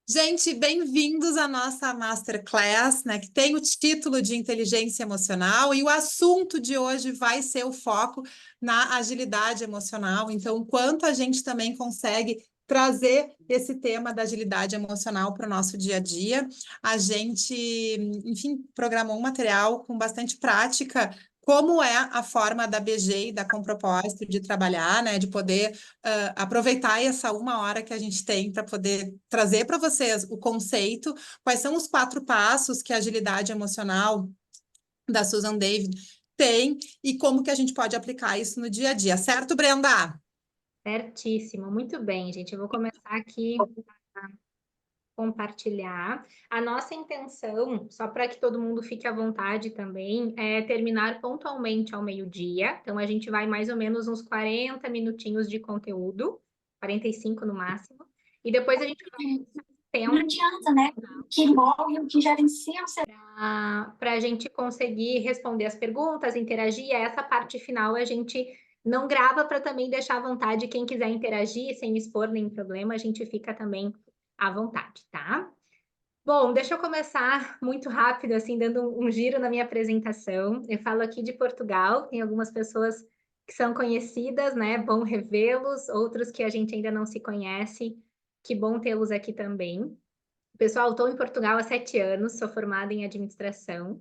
Gente, bem-vindos à nossa Masterclass, né, que tem o título de Inteligência Emocional, e o assunto de hoje vai ser o foco na agilidade emocional. Então, quanto a gente também consegue trazer esse tema da agilidade emocional para o nosso dia a dia. A gente, enfim, programou um material com bastante prática. Como é a forma da BG e da Compropósito de trabalhar, né? De poder aproveitar essa uma hora que a gente tem para poder trazer para vocês o conceito, quais são os 4 passos que a agilidade emocional da Susan David tem e como que a gente pode aplicar isso no dia a dia, certo, Brenda? Certíssimo, muito bem, gente. Eu vou começar aqui a compartilhar. A nossa intenção, só para que todo mundo fique à vontade também, é terminar pontualmente ao meio-dia. Então, a gente vai mais ou menos uns 40 minutinhos de conteúdo, 45 no máximo, e depois a gente vai Não tempo adianta, né? Que morre o que gerencia o seu. para a gente conseguir responder as perguntas, interagir. E essa parte final a gente não grava para também deixar à vontade quem quiser interagir sem expor nenhum problema, a gente fica também à vontade, tá? Bom, deixa eu começar muito rápido, assim, dando um giro na minha apresentação. Eu falo aqui de Portugal, tem algumas pessoas que são conhecidas, né? Bom revê-los, outros que a gente ainda não se conhece. Que bom tê-los aqui também. Pessoal, estou em Portugal há 7 anos, sou formada em administração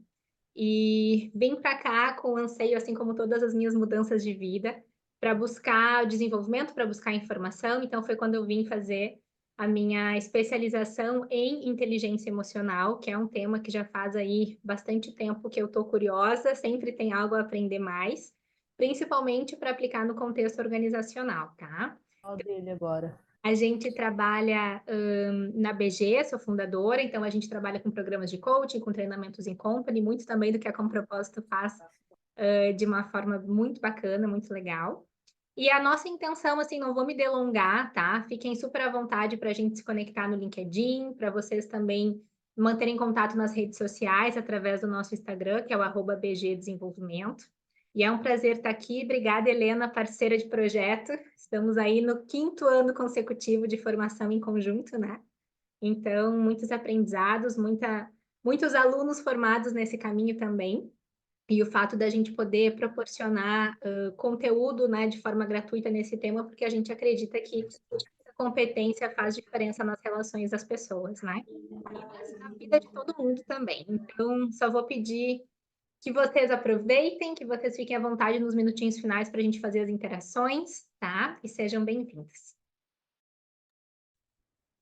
e vim para cá com anseio, assim como todas as minhas mudanças de vida, para buscar desenvolvimento, para buscar informação. Então, foi quando eu vim fazer a minha especialização em inteligência emocional, que é um tema que já faz aí bastante tempo que eu estou curiosa, sempre tem algo a aprender mais, principalmente para aplicar no contexto organizacional, tá? Qual dele agora? A gente trabalha na BG, sou fundadora, então a gente trabalha com programas de coaching, com treinamentos em company, muito também do que a Compropósito faz de uma forma muito bacana, muito legal. E a nossa intenção, assim, não vou me delongar, tá? Fiquem super à vontade para a gente se conectar no LinkedIn, para vocês também manterem contato nas redes sociais através do nosso Instagram, que é o @BG Desenvolvimento. E é um prazer estar aqui. Obrigada, Helena, parceira de projeto. Estamos aí no 5º ano consecutivo de formação em conjunto, né? Então, muitos aprendizados, muitos alunos formados nesse caminho também. E o fato da gente poder proporcionar conteúdo, né, de forma gratuita nesse tema, porque a gente acredita que a competência faz diferença nas relações das pessoas, né? E na vida de todo mundo também. Então, só vou pedir que vocês aproveitem, que vocês fiquem à vontade nos minutinhos finais para a gente fazer as interações, tá? E sejam bem-vindos.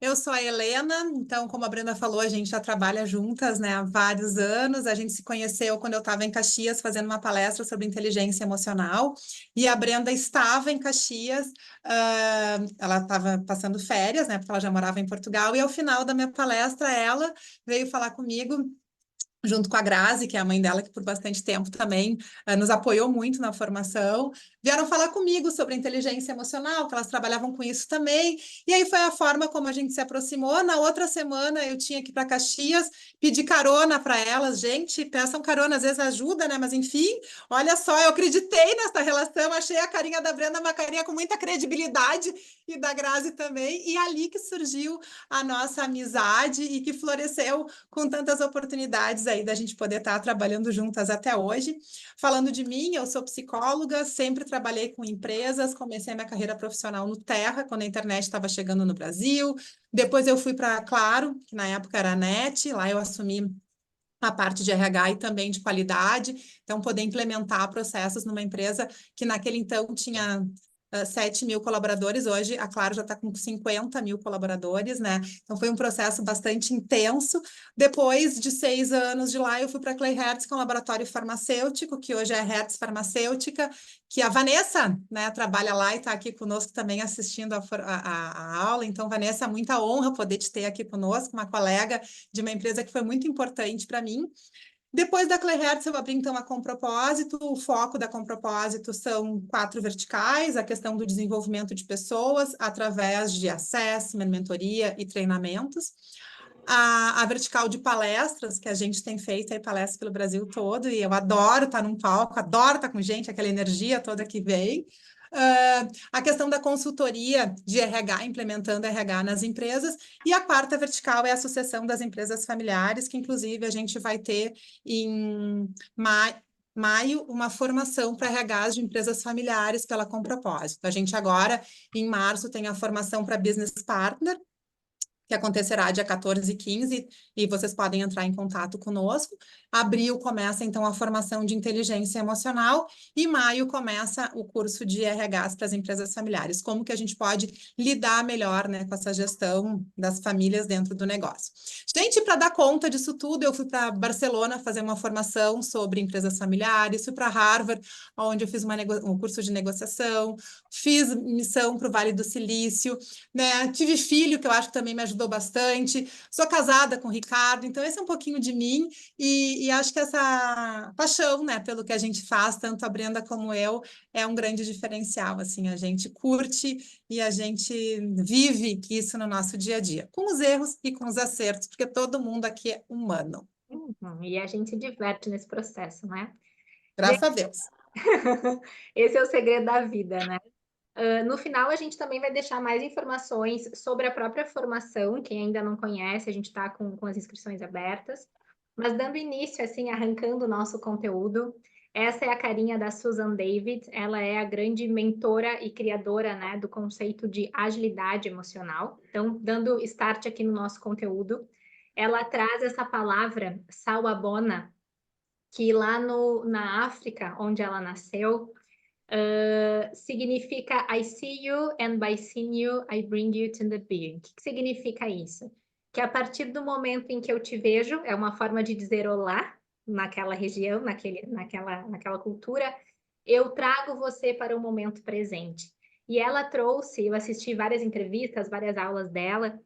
Eu sou a Helena, então, como a Brenda falou, a gente já trabalha juntas, né, há vários anos. A gente se conheceu quando eu estava em Caxias fazendo uma palestra sobre inteligência emocional, e a Brenda estava em Caxias, ela estava passando férias, né, porque ela já morava em Portugal, e ao final da minha palestra, ela veio falar comigo junto com a Grazi, que é a mãe dela, que por bastante tempo também nos apoiou muito na formação, vieram falar comigo sobre inteligência emocional, que elas trabalhavam com isso também, e aí foi a forma como a gente se aproximou. Na outra semana eu tinha que ir para Caxias, pedir carona para elas, gente, peçam carona, às vezes ajuda, né, mas enfim, olha só, eu acreditei nessa relação, achei a carinha da Brenda uma carinha com muita credibilidade, e da Grazi também, e ali que surgiu a nossa amizade e que floresceu com tantas oportunidades aí da gente poder estar trabalhando juntas até hoje. Falando de mim, eu sou psicóloga, sempre trabalhei com empresas, comecei minha carreira profissional no Terra, quando a internet estava chegando no Brasil. Depois eu fui para Claro, que na época era a NET, lá eu assumi a parte de RH e também de qualidade, então poder implementar processos numa empresa que naquele então tinha 7 mil colaboradores, hoje a Claro já está com 50 mil colaboradores, né? Então foi um processo bastante intenso. Depois de 6 anos de lá, eu fui para a Clay Hertz, que é um laboratório farmacêutico, que hoje é Hertz Farmacêutica, que a Vanessa, né, trabalha lá e está aqui conosco também assistindo a aula. Então, Vanessa, muita honra poder te ter aqui conosco, uma colega de uma empresa que foi muito importante para mim. Depois da Clay Hertz, eu abri então a Compropósito. O foco da Compropósito são 4 verticais: a questão do desenvolvimento de pessoas através de assessment, mentoria e treinamentos. A vertical de palestras, que a gente tem feito aí palestras pelo Brasil todo, e eu adoro estar num palco, adoro estar com gente, aquela energia toda que vem. A questão da consultoria de RH, implementando RH nas empresas, e a quarta vertical é a sucessão das empresas familiares, que inclusive a gente vai ter em maio uma formação para RHs de empresas familiares pela Compropósito. A gente agora, em março, tem a formação para Business Partner, que acontecerá dia 14 e 15, e vocês podem entrar em contato conosco. Abril começa, então, a formação de inteligência emocional, e maio começa o curso de RHs para as empresas familiares. Como que a gente pode lidar melhor, né, com essa gestão das famílias dentro do negócio. Gente, para dar conta disso tudo, eu fui para Barcelona fazer uma formação sobre empresas familiares, fui para Harvard, onde eu fiz um curso de negociação, fiz missão para o Vale do Silício, né? Tive filho, que eu acho que também me ajudou bastante. Sou casada com o Ricardo, então esse é um pouquinho de mim. E acho que essa paixão, né, pelo que a gente faz, tanto a Brenda como eu, é um grande diferencial. Assim, a gente curte e a gente vive isso no nosso dia a dia, com os erros e com os acertos, porque todo mundo aqui é humano. E a gente se diverte nesse processo, né? Graças a Deus. Esse é o segredo da vida, né? No final, a gente também vai deixar mais informações sobre a própria formação. Quem ainda não conhece, a gente está com as inscrições abertas. Mas dando início, assim, arrancando o nosso conteúdo, essa é a carinha da Susan David. Ela é a grande mentora e criadora, né, do conceito de agilidade emocional. Então, dando start aqui no nosso conteúdo, ela traz essa palavra, sawabona, que lá na África, onde ela nasceu, significa I see you and by seeing you I bring you to the being. O que significa isso? Que a partir do momento em que eu te vejo, é uma forma de dizer olá naquela região, naquela cultura, eu trago você para o momento presente. E ela trouxe, eu assisti várias entrevistas, várias aulas dela,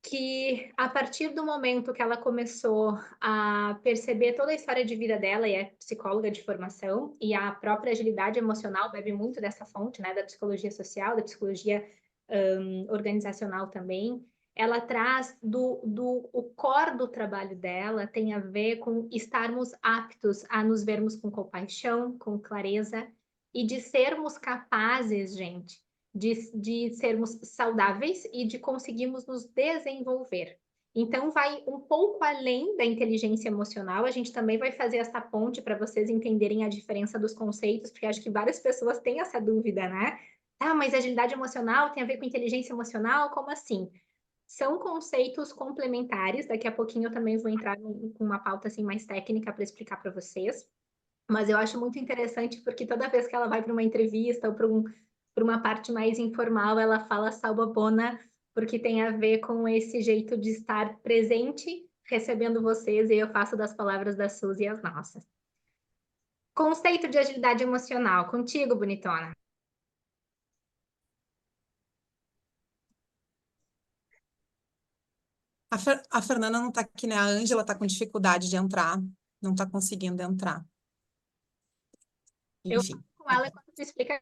que a partir do momento que ela começou a perceber toda a história de vida dela, e é psicóloga de formação, e a própria agilidade emocional bebe muito dessa fonte, né, da psicologia social, da psicologia organizacional também, ela traz o core do trabalho dela tem a ver com estarmos aptos a nos vermos com compaixão, com clareza, e de sermos capazes, gente, de sermos saudáveis e de conseguirmos nos desenvolver. Então, vai um pouco além da inteligência emocional. A gente também vai fazer essa ponte para vocês entenderem a diferença dos conceitos, porque acho que várias pessoas têm essa dúvida, né? Ah, mas agilidade emocional tem a ver com inteligência emocional? Como assim? São conceitos complementares. Daqui a pouquinho eu também vou entrar com uma pauta assim mais técnica para explicar para vocês. Mas eu acho muito interessante porque toda vez que ela vai para uma entrevista ou para uma parte mais informal, ela fala salbabona, porque tem a ver com esse jeito de estar presente, recebendo vocês, e eu faço das palavras da Suzy as nossas. Conceito de agilidade emocional, contigo, bonitona. A Fernanda não está aqui, né? A Ângela está com dificuldade de entrar, não está conseguindo entrar. Eu Enfim. falo com ela quando tu explica.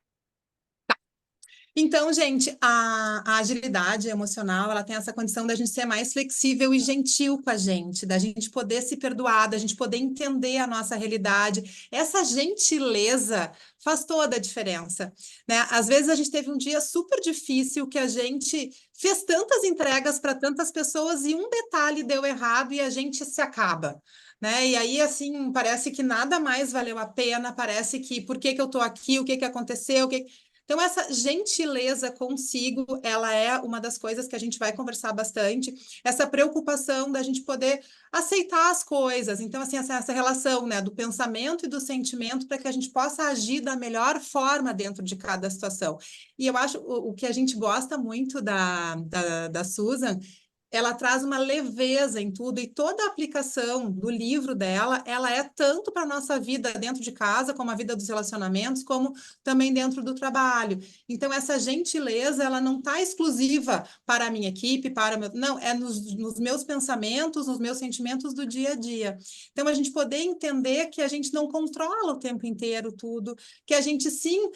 Então, gente, a agilidade emocional, ela tem essa condição da gente ser mais flexível e gentil com a gente, da gente poder se perdoar, da gente poder entender a nossa realidade. Essa gentileza faz toda a diferença, né? Às vezes a gente teve um dia super difícil que a gente fez tantas entregas para tantas pessoas e um detalhe deu errado e a gente se acaba. Né? E aí, assim, parece que nada mais valeu a pena, parece que por que que eu estou aqui, o que que aconteceu, Então, essa gentileza consigo, ela é uma das coisas que a gente vai conversar bastante, essa preocupação da gente poder aceitar as coisas. Então, assim, essa relação, né, do pensamento e do sentimento para que a gente possa agir da melhor forma dentro de cada situação. E eu acho o que a gente gosta muito da Susan, ela traz uma leveza em tudo e toda a aplicação do livro dela, ela é tanto para a nossa vida dentro de casa, como a vida dos relacionamentos, como também dentro do trabalho. Então, essa gentileza, ela não está exclusiva para a minha equipe, não, é nos meus pensamentos, nos meus sentimentos do dia a dia. Então, a gente poder entender que a gente não controla o tempo inteiro tudo, que a gente sim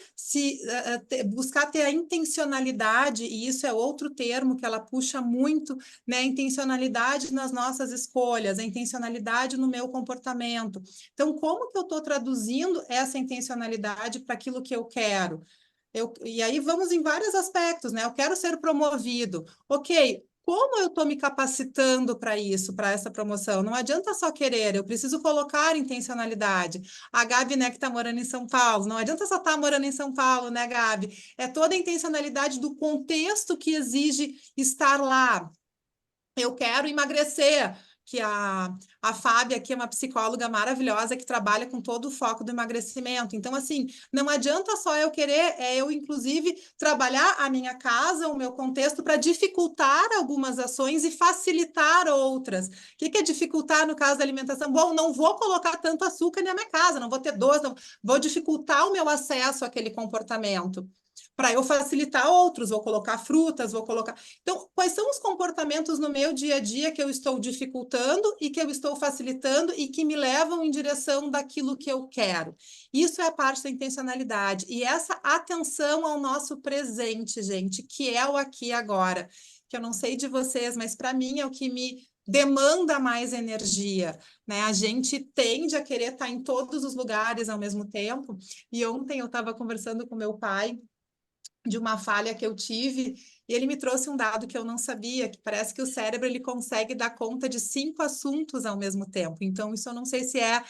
buscar ter a intencionalidade, e isso é outro termo que ela puxa muito, né, a intencionalidade nas nossas escolhas, a intencionalidade no meu comportamento. Então, como que eu estou traduzindo essa intencionalidade para aquilo que eu quero? E aí vamos em vários aspectos, né? Eu quero ser promovido. Ok, como eu estou me capacitando para isso, para essa promoção? Não adianta só querer, eu preciso colocar intencionalidade. A Gabi, né, que está morando em São Paulo, não adianta só estar morando em São Paulo, né, Gabi? É toda a intencionalidade do contexto que exige estar lá. Eu quero emagrecer, que a Fábia, que é uma psicóloga maravilhosa, que trabalha com todo o foco do emagrecimento. Então, assim, não adianta só eu querer, é eu, inclusive, trabalhar a minha casa, o meu contexto, para dificultar algumas ações e facilitar outras. O que é dificultar no caso da alimentação? Bom, não vou colocar tanto açúcar na minha casa, não vou ter doce, não, vou dificultar o meu acesso àquele comportamento. Para eu facilitar outros, vou colocar frutas, vou colocar. Então, quais são os comportamentos no meu dia a dia que eu estou dificultando e que eu estou facilitando e que me levam em direção daquilo que eu quero? Isso é a parte da intencionalidade. E essa atenção ao nosso presente, gente, que é o aqui e agora. Que eu não sei de vocês, mas para mim é o que me demanda mais energia, né? A gente tende a querer estar em todos os lugares ao mesmo tempo. E ontem eu estava conversando com meu pai de uma falha que eu tive, e ele me trouxe um dado que eu não sabia, que parece que o cérebro ele consegue dar conta de 5 assuntos ao mesmo tempo. Então, isso eu não sei se é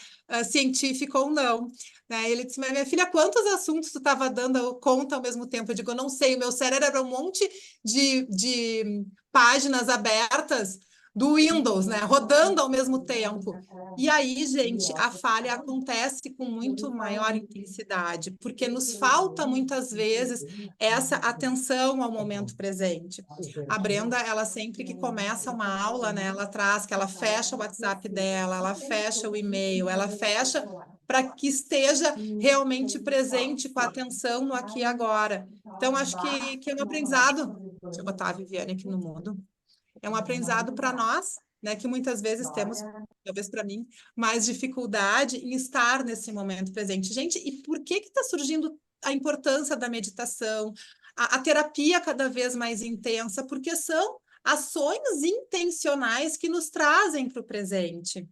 científico ou não. Né? Ele disse, mas minha filha, quantos assuntos tu estava dando conta ao mesmo tempo? Eu digo, eu não sei, o meu cérebro era um monte de páginas abertas do Windows, né? Rodando ao mesmo tempo. E aí, gente, a falha acontece com muito maior intensidade, porque nos falta muitas vezes essa atenção ao momento presente. A Brenda, ela sempre que começa uma aula, né, ela traz que ela fecha o WhatsApp dela, ela fecha o e-mail, ela fecha para que esteja realmente presente com a atenção no aqui e agora. Então, acho que é um aprendizado. Deixa eu botar a Viviane aqui no mudo. É um aprendizado para nós, né, que muitas vezes temos, talvez para mim, mais dificuldade em estar nesse momento presente. Gente, e por que está surgindo a importância da meditação, a terapia cada vez mais intensa? Porque são ações intencionais que nos trazem para o presente.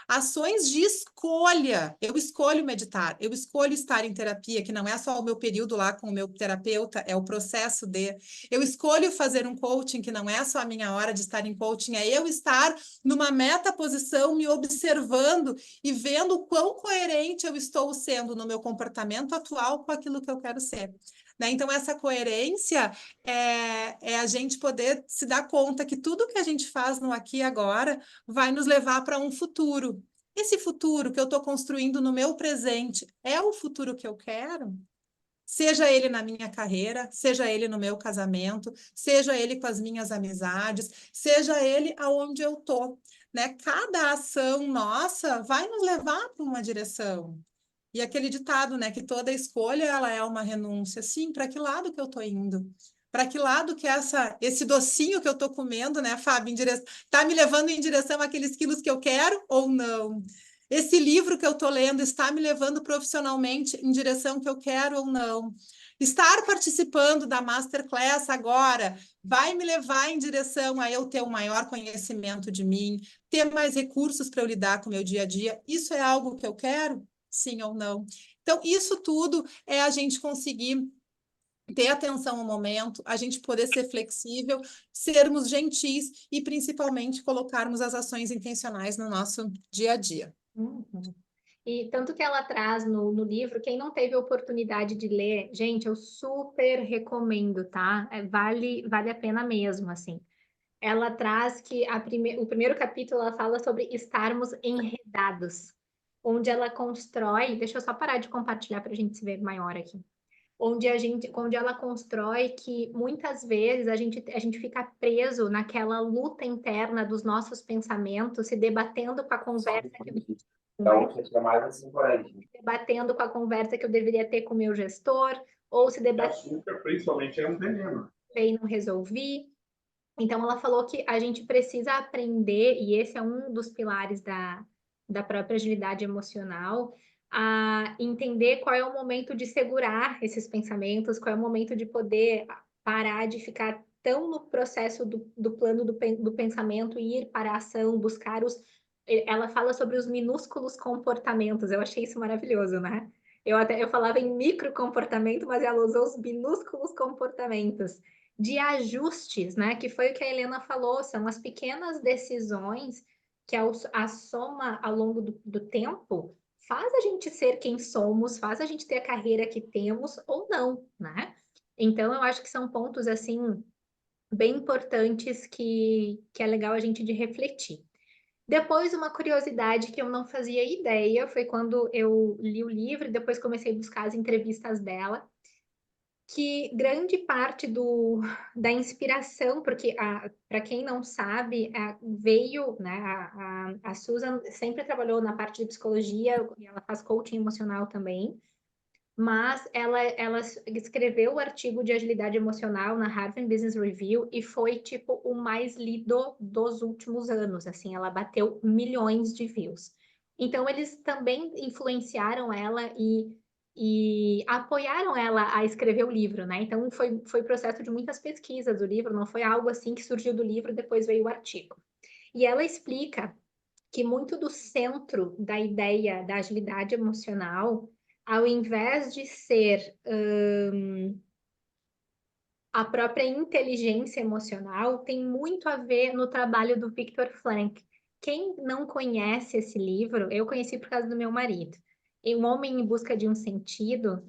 Ações de escolha. Eu escolho meditar, eu escolho estar em terapia, que não é só o meu período lá com o meu terapeuta, é o processo de. Eu escolho fazer um coaching, que não é só a minha hora de estar em coaching, é eu estar numa metaposição, me observando e vendo o quão coerente eu estou sendo no meu comportamento atual com aquilo que eu quero ser. Né? Então, essa coerência é a gente poder se dar conta que tudo que a gente faz no aqui e agora vai nos levar para um futuro. Esse futuro que eu estou construindo no meu presente é o futuro que eu quero? Seja ele na minha carreira, seja ele no meu casamento, seja ele com as minhas amizades, seja ele aonde eu estou. Né? Cada ação nossa vai nos levar para uma direção. E aquele ditado, né, que toda escolha ela é uma renúncia. Sim, para que lado que eu estou indo? Para que lado que esse docinho que eu estou comendo, né, Fábio, está me levando em direção àqueles quilos que eu quero ou não? Esse livro que eu estou lendo está me levando profissionalmente em direção que eu quero ou não? Estar participando da Masterclass agora vai me levar em direção a eu ter um maior conhecimento de mim, ter mais recursos para eu lidar com o meu dia a dia. Isso é algo que eu quero? Sim ou não? Então, isso tudo é a gente conseguir ter atenção ao momento, a gente poder ser flexível, sermos gentis e, principalmente, colocarmos as ações intencionais no nosso dia a dia. Uhum. E tanto que ela traz no livro, quem não teve a oportunidade de ler, gente, eu super recomendo, tá? Vale a pena mesmo, assim. Ela traz que o primeiro capítulo ela fala sobre estarmos enredados, onde ela constrói, deixa eu só parar de compartilhar para a gente se ver maior aqui. Onde ela constrói que muitas vezes a gente fica preso naquela luta interna dos nossos pensamentos, se debatendo com a conversa debatendo com a conversa que eu deveria ter com o meu gestor, ou se debatendo. Açúcar, principalmente, é um veneno. E não resolvi. Então, ela falou que a gente precisa aprender, e esse é um dos pilares da própria agilidade emocional, a entender qual é o momento de segurar esses pensamentos, qual é o momento de poder parar de ficar tão no processo do plano do pensamento e ir para a ação, buscar os. Ela fala sobre os minúsculos comportamentos, eu achei isso maravilhoso, né? Eu falava em microcomportamento, mas ela usou os minúsculos comportamentos de ajustes, né? Que foi o que a Helena falou, são as pequenas decisões que a soma ao longo do tempo faz a gente ser quem somos, faz a gente ter a carreira que temos ou não, né? Então, eu acho que são pontos, assim, bem importantes que é legal a gente de refletir. Depois, uma curiosidade que eu não fazia ideia foi quando eu li o livro e depois comecei a buscar as entrevistas dela, que grande parte da inspiração, porque para quem não sabe, veio, né, a Susan sempre trabalhou na parte de psicologia, e ela faz coaching emocional também, mas ela escreveu o artigo de agilidade emocional na Harvard Business Review e foi, tipo, o mais lido dos últimos anos, assim, ela bateu milhões de views. Então, eles também influenciaram ela e apoiaram ela a escrever o livro, né? Então, foi processo de muitas pesquisas o livro, não foi algo assim que surgiu do livro, depois veio o artigo. E ela explica que muito do centro da ideia da agilidade emocional, ao invés de ser a própria inteligência emocional, tem muito a ver no trabalho do Viktor Frankl. Quem não conhece esse livro, eu conheci por causa do meu marido. E Um Homem em Busca de um Sentido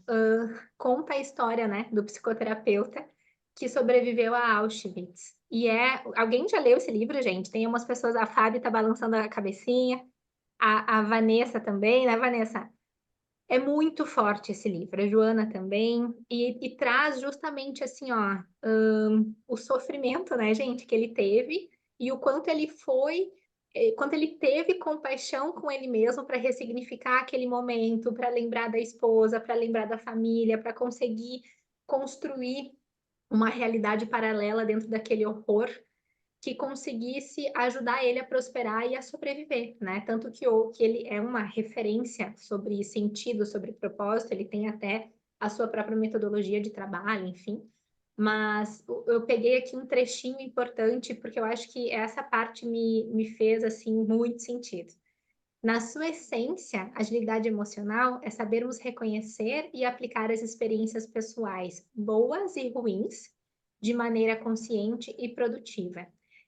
conta a história, né, do psicoterapeuta que sobreviveu a Auschwitz. Alguém já leu esse livro, gente? Tem umas pessoas, a Fábio tá balançando a cabecinha, a Vanessa também, né, Vanessa? É muito forte esse livro, a Joana também, e traz justamente assim, ó, o sofrimento, né, gente, que ele teve e o quanto ele quanto ele teve compaixão com ele mesmo para ressignificar aquele momento, para lembrar da esposa, para lembrar da família, para conseguir construir uma realidade paralela dentro daquele horror que conseguisse ajudar ele a prosperar e a sobreviver, né? Tanto que ele é uma referência sobre sentido, sobre propósito, ele tem até a sua própria metodologia de trabalho, enfim. Mas eu peguei aqui um trechinho importante, porque eu acho que essa parte me fez, assim, muito sentido. Na sua essência, agilidade emocional é sabermos reconhecer e aplicar as experiências pessoais, boas e ruins, de maneira consciente e produtiva.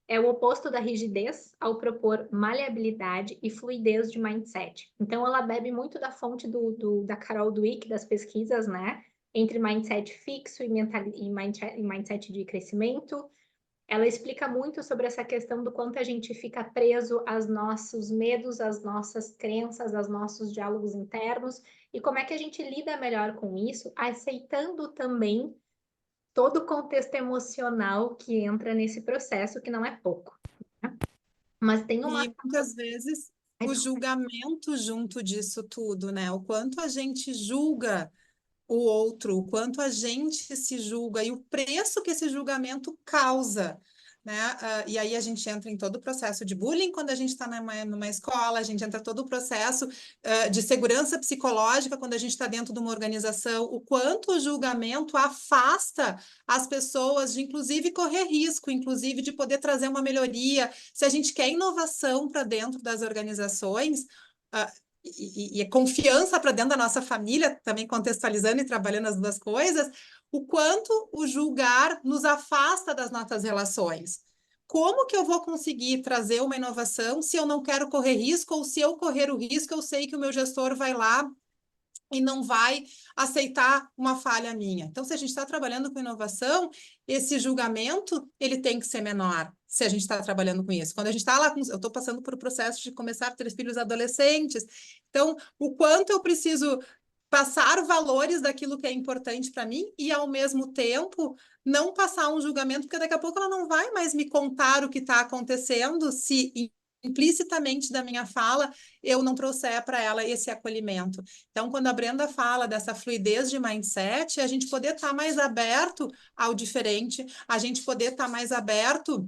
É o oposto da rigidez ao propor maleabilidade e fluidez de mindset. Então, ela bebe muito da fonte da Carol Dweck, das pesquisas, né? Entre mindset fixo e mindset de crescimento. Ela explica muito sobre essa questão do quanto a gente fica preso aos nossos medos, às nossas crenças, aos nossos diálogos internos e como é que a gente lida melhor com isso, aceitando também todo o contexto emocional que entra nesse processo, que não é pouco, né? Mas tem uma... E muitas vezes o julgamento junto disso tudo, né? O quanto a gente julga o outro, o quanto a gente se julga e o preço que esse julgamento causa, né? E aí a gente entra em todo o processo de bullying quando a gente está numa escola, a gente entra todo o processo de segurança psicológica quando a gente está dentro de uma organização, o quanto o julgamento afasta as pessoas de, inclusive, correr risco, inclusive de poder trazer uma melhoria. Se a gente quer inovação para dentro das organizações, e confiança para dentro da nossa família, também contextualizando e trabalhando as duas coisas, o quanto o julgar nos afasta das nossas relações. Como que eu vou conseguir trazer uma inovação se eu não quero correr risco, ou se eu correr o risco, eu sei que o meu gestor vai lá e não vai aceitar uma falha minha. Então, se a gente está trabalhando com inovação, esse julgamento ele tem que ser menor, se a gente está trabalhando com isso. Quando a gente está lá, eu estou passando por o processo de começar a ter filhos adolescentes, então, o quanto eu preciso passar valores daquilo que é importante para mim e, ao mesmo tempo, não passar um julgamento, porque daqui a pouco ela não vai mais me contar o que está acontecendo se implicitamente da minha fala eu não trouxer para ela esse acolhimento. Então, quando a Brenda fala dessa fluidez de mindset, a gente poder estar mais aberto ao diferente, a gente poder estar mais aberto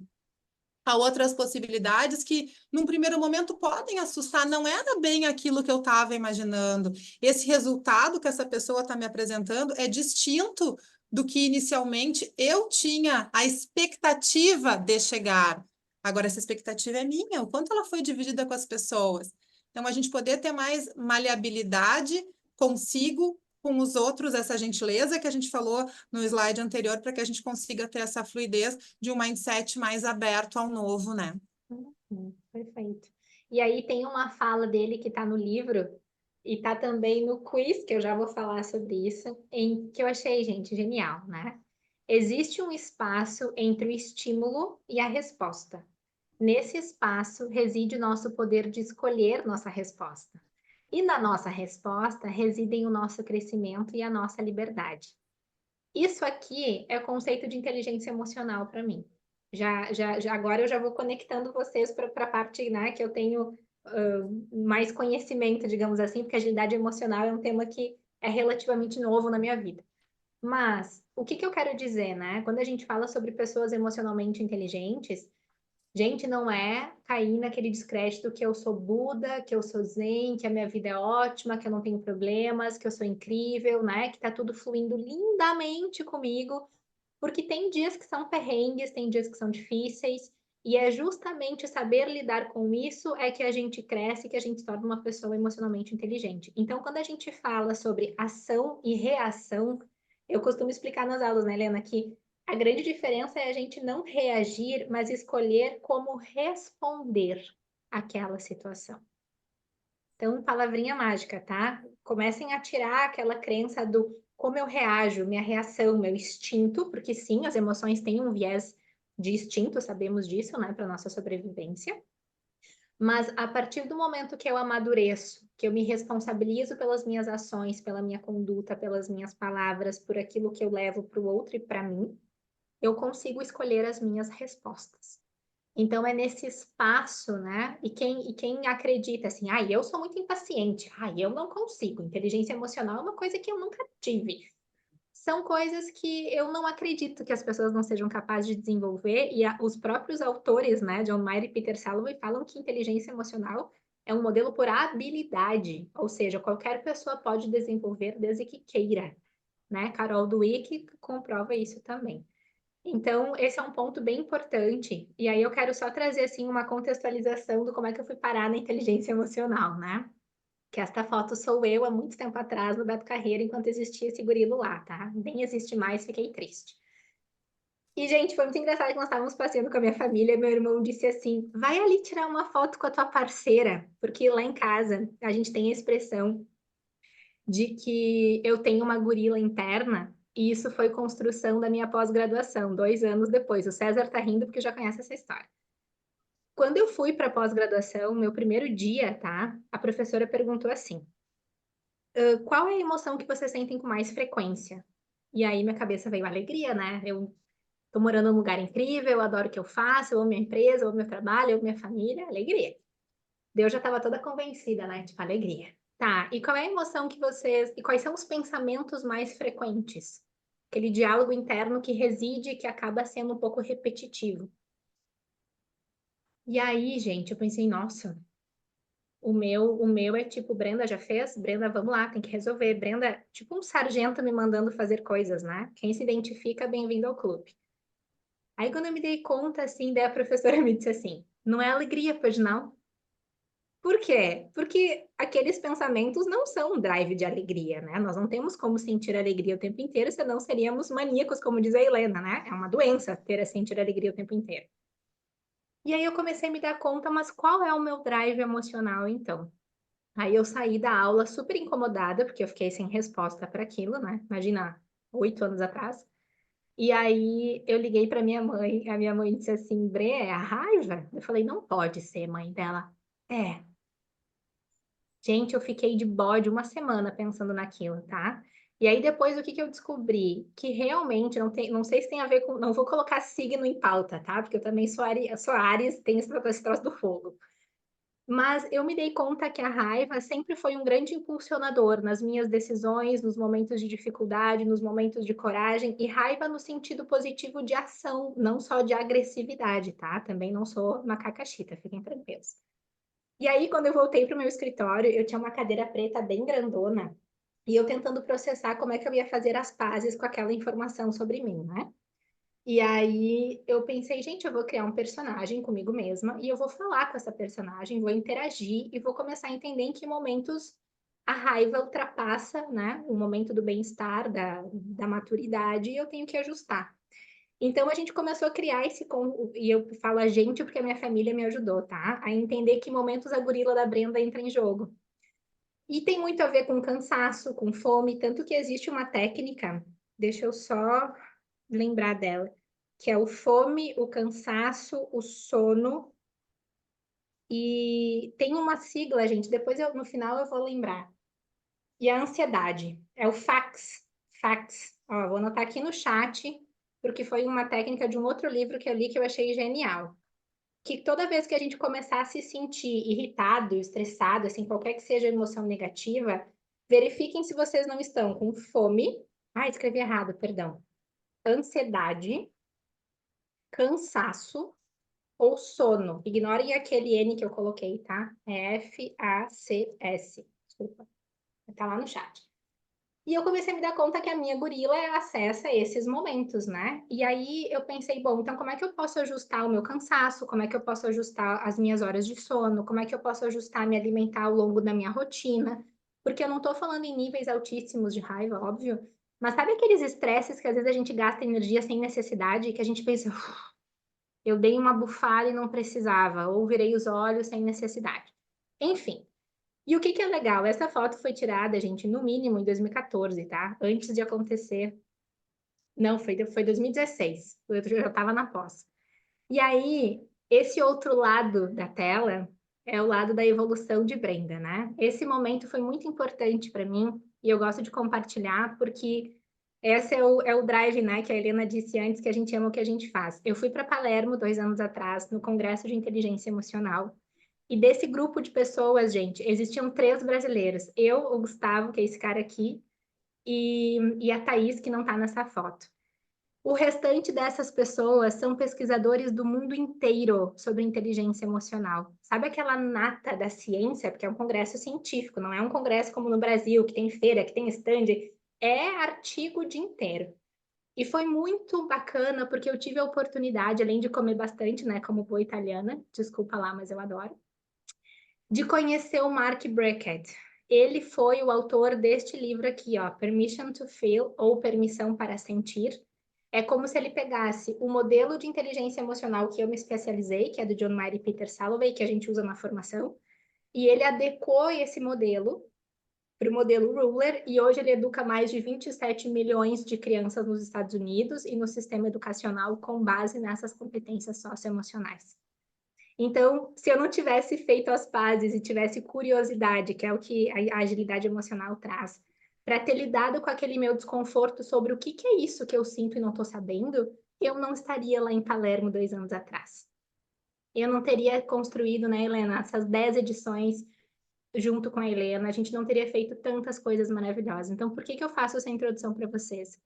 a outras possibilidades que, num primeiro momento, podem assustar. Não era bem aquilo que eu estava imaginando. Esse resultado que essa pessoa está me apresentando é distinto do que inicialmente eu tinha a expectativa de chegar. Agora, essa expectativa é minha, o quanto ela foi dividida com as pessoas. Então, a gente poder ter mais maleabilidade consigo, com os outros, essa gentileza que a gente falou no slide anterior, para que a gente consiga ter essa fluidez de um mindset mais aberto ao novo, né? Perfeito. E aí tem uma fala dele que está no livro e está também no quiz, que eu já vou falar sobre isso, em que eu achei, gente, genial, né? Existe um espaço entre o estímulo e a resposta. Nesse espaço reside o nosso poder de escolher nossa resposta. E na nossa resposta residem o nosso crescimento e a nossa liberdade. Isso aqui é o conceito de inteligência emocional para mim. Agora eu já vou conectando vocês para a parte, né, que eu tenho mais conhecimento, digamos assim, porque agilidade emocional é um tema que é relativamente novo na minha vida. Mas o que eu quero dizer, né? Quando a gente fala sobre pessoas emocionalmente inteligentes, gente, não é cair naquele descrédito que eu sou Buda, que eu sou Zen, que a minha vida é ótima, que eu não tenho problemas, que eu sou incrível, né? Que tá tudo fluindo lindamente comigo, porque tem dias que são perrengues, tem dias que são difíceis, e é justamente saber lidar com isso é que a gente cresce, que a gente se torna uma pessoa emocionalmente inteligente. Então, quando a gente fala sobre ação e reação, eu costumo explicar nas aulas, né, Helena, que a grande diferença é a gente não reagir, mas escolher como responder àquela situação. Então, palavrinha mágica, tá? Comecem a tirar aquela crença do como eu reajo, minha reação, meu instinto, porque sim, as emoções têm um viés de instinto, sabemos disso, né, para nossa sobrevivência. Mas a partir do momento que eu amadureço, que eu me responsabilizo pelas minhas ações, pela minha conduta, pelas minhas palavras, por aquilo que eu levo para o outro e para mim, eu consigo escolher as minhas respostas. Então, é nesse espaço, né? E quem acredita assim, eu sou muito impaciente, eu não consigo. Inteligência emocional é uma coisa que eu nunca tive. São coisas que eu não acredito que as pessoas não sejam capazes de desenvolver, e os próprios autores, né, John Mayer e Peter Salovey, falam que inteligência emocional é um modelo por habilidade, ou seja, qualquer pessoa pode desenvolver desde que queira, né? Carol Dweck comprova isso também. Então, esse é um ponto bem importante. E aí eu quero só trazer assim uma contextualização do como é que eu fui parar na inteligência emocional, né? Que esta foto sou eu há muito tempo atrás no Beto Carreiro, enquanto existia esse gorilo lá, tá? Nem existe mais, fiquei triste. E, gente, foi muito engraçado que nós estávamos passeando com a minha família. Meu irmão disse assim: vai ali tirar uma foto com a tua parceira, porque lá em casa a gente tem a expressão de que eu tenho uma gorila interna, e isso foi construção da minha pós-graduação, 2 anos depois. O César tá rindo porque já conhece essa história. Quando eu fui para pós-graduação, meu primeiro dia, tá? A professora perguntou assim: qual é a emoção que vocês sentem com mais frequência? E aí minha cabeça veio alegria, né? Eu tô morando num lugar incrível, eu adoro o que eu faço, eu amo minha empresa, eu amo meu trabalho, eu amo minha família, alegria. Eu já estava toda convencida, né? Tipo, alegria. Tá, e qual é a emoção que vocês... E quais são os pensamentos mais frequentes? Aquele diálogo interno que reside e que acaba sendo um pouco repetitivo. E aí, gente, eu pensei, nossa, o meu é tipo, Brenda já fez? Brenda, vamos lá, tem que resolver. Brenda, tipo um sargento me mandando fazer coisas, né? Quem se identifica, bem-vindo ao clube. Aí, quando eu me dei conta, assim, daí a professora me disse assim, não é alegria, pois não? Por quê? Porque aqueles pensamentos não são um drive de alegria, né? Nós não temos como sentir alegria o tempo inteiro, senão seríamos maníacos, como diz a Helena, né? É uma doença ter a sentir alegria o tempo inteiro. E aí eu comecei a me dar conta, mas qual é o meu drive emocional, então? Aí eu saí da aula super incomodada, porque eu fiquei sem resposta para aquilo, né? Imagina, 8 anos atrás. E aí eu liguei para minha mãe, a minha mãe disse assim, Bre, é a raiva? Eu falei, não pode ser, mãe dela. É. Gente, eu fiquei de bode uma semana pensando naquilo, tá? E aí depois o que eu descobri? Que realmente não tem, não sei se tem a ver com, não vou colocar signo em pauta, tá? Porque eu também sou Áries, tenho esse troço do fogo. Mas eu me dei conta que a raiva sempre foi um grande impulsionador nas minhas decisões, nos momentos de dificuldade, nos momentos de coragem, e raiva no sentido positivo de ação, não só de agressividade, tá? Também não sou macaca chita, fiquem tranquilos. E aí, quando eu voltei para o meu escritório, eu tinha uma cadeira preta bem grandona, e eu tentando processar como é que eu ia fazer as pazes com aquela informação sobre mim, né? E aí eu pensei, gente, eu vou criar um personagem comigo mesma e eu vou falar com essa personagem, vou interagir e vou começar a entender em que momentos a raiva ultrapassa, né, o momento do bem-estar, da maturidade, e eu tenho que ajustar. Então, a gente começou a criar e eu falo a gente porque a minha família me ajudou, tá? A entender que momentos a gorila da Brenda entra em jogo. E tem muito a ver com cansaço, com fome, tanto que existe uma técnica, deixa eu só lembrar dela, que é o fome, o cansaço, o sono, e tem uma sigla, gente, depois no final eu vou lembrar. E a ansiedade, é o FACS. Ó, vou anotar aqui no chat, porque foi uma técnica de um outro livro que eu li que eu achei genial. Que toda vez que a gente começar a se sentir irritado, estressado, assim, qualquer que seja a emoção negativa, verifiquem se vocês não estão com fome. Ah, escrevi errado, perdão. Ansiedade, cansaço ou sono. Ignorem aquele N que eu coloquei, tá? É FACS. Desculpa. Tá lá no chat. E eu comecei a me dar conta que a minha gorila acessa esses momentos, né? E aí eu pensei, bom, então como é que eu posso ajustar o meu cansaço? Como é que eu posso ajustar as minhas horas de sono? Como é que eu posso ajustar me alimentar ao longo da minha rotina? Porque eu não tô falando em níveis altíssimos de raiva, óbvio, mas sabe aqueles estresses que às vezes a gente gasta energia sem necessidade, que a gente pensa, eu dei uma bufada e não precisava, ou virei os olhos sem necessidade. Enfim. E o que é legal? Essa foto foi tirada, gente, no mínimo em 2014, tá? Antes de acontecer. Não, foi 2016. Eu já estava na pós. E aí, esse outro lado da tela é o lado da evolução de Brenda, né? Esse momento foi muito importante para mim e eu gosto de compartilhar porque esse é o drive, né? Que a Helena disse antes, que a gente ama o que a gente faz. Eu fui para Palermo 2 anos atrás, no Congresso de Inteligência Emocional. E desse grupo de pessoas, gente, existiam 3 brasileiros. Eu, o Gustavo, que é esse cara aqui, e a Thaís, que não está nessa foto. O restante dessas pessoas são pesquisadores do mundo inteiro sobre inteligência emocional. Sabe aquela nata da ciência? Porque é um congresso científico, não é um congresso como no Brasil, que tem feira, que tem stand. É artigo o dia inteiro. E foi muito bacana, porque eu tive a oportunidade, além de comer bastante, né, como boa italiana, desculpa lá, mas eu adoro, de conhecer o Mark Brackett. Ele foi o autor deste livro aqui, ó, Permission to Feel, ou Permissão para Sentir. É como se ele pegasse o modelo de inteligência emocional que eu me especializei, que é do John Mayer e Peter Salovey, que a gente usa na formação, e ele adequou esse modelo para o modelo Ruler, e hoje ele educa mais de 27 milhões de crianças nos Estados Unidos e no sistema educacional com base nessas competências socioemocionais. Então, se eu não tivesse feito as pazes e tivesse curiosidade, que é o que a agilidade emocional traz, para ter lidado com aquele meu desconforto sobre o que é isso que eu sinto e não estou sabendo, eu não estaria lá em Palermo 2 anos atrás. Eu não teria construído, né, Helena, essas 10 edições junto com a Helena, a gente não teria feito tantas coisas maravilhosas. Então, por que eu faço essa introdução para vocês?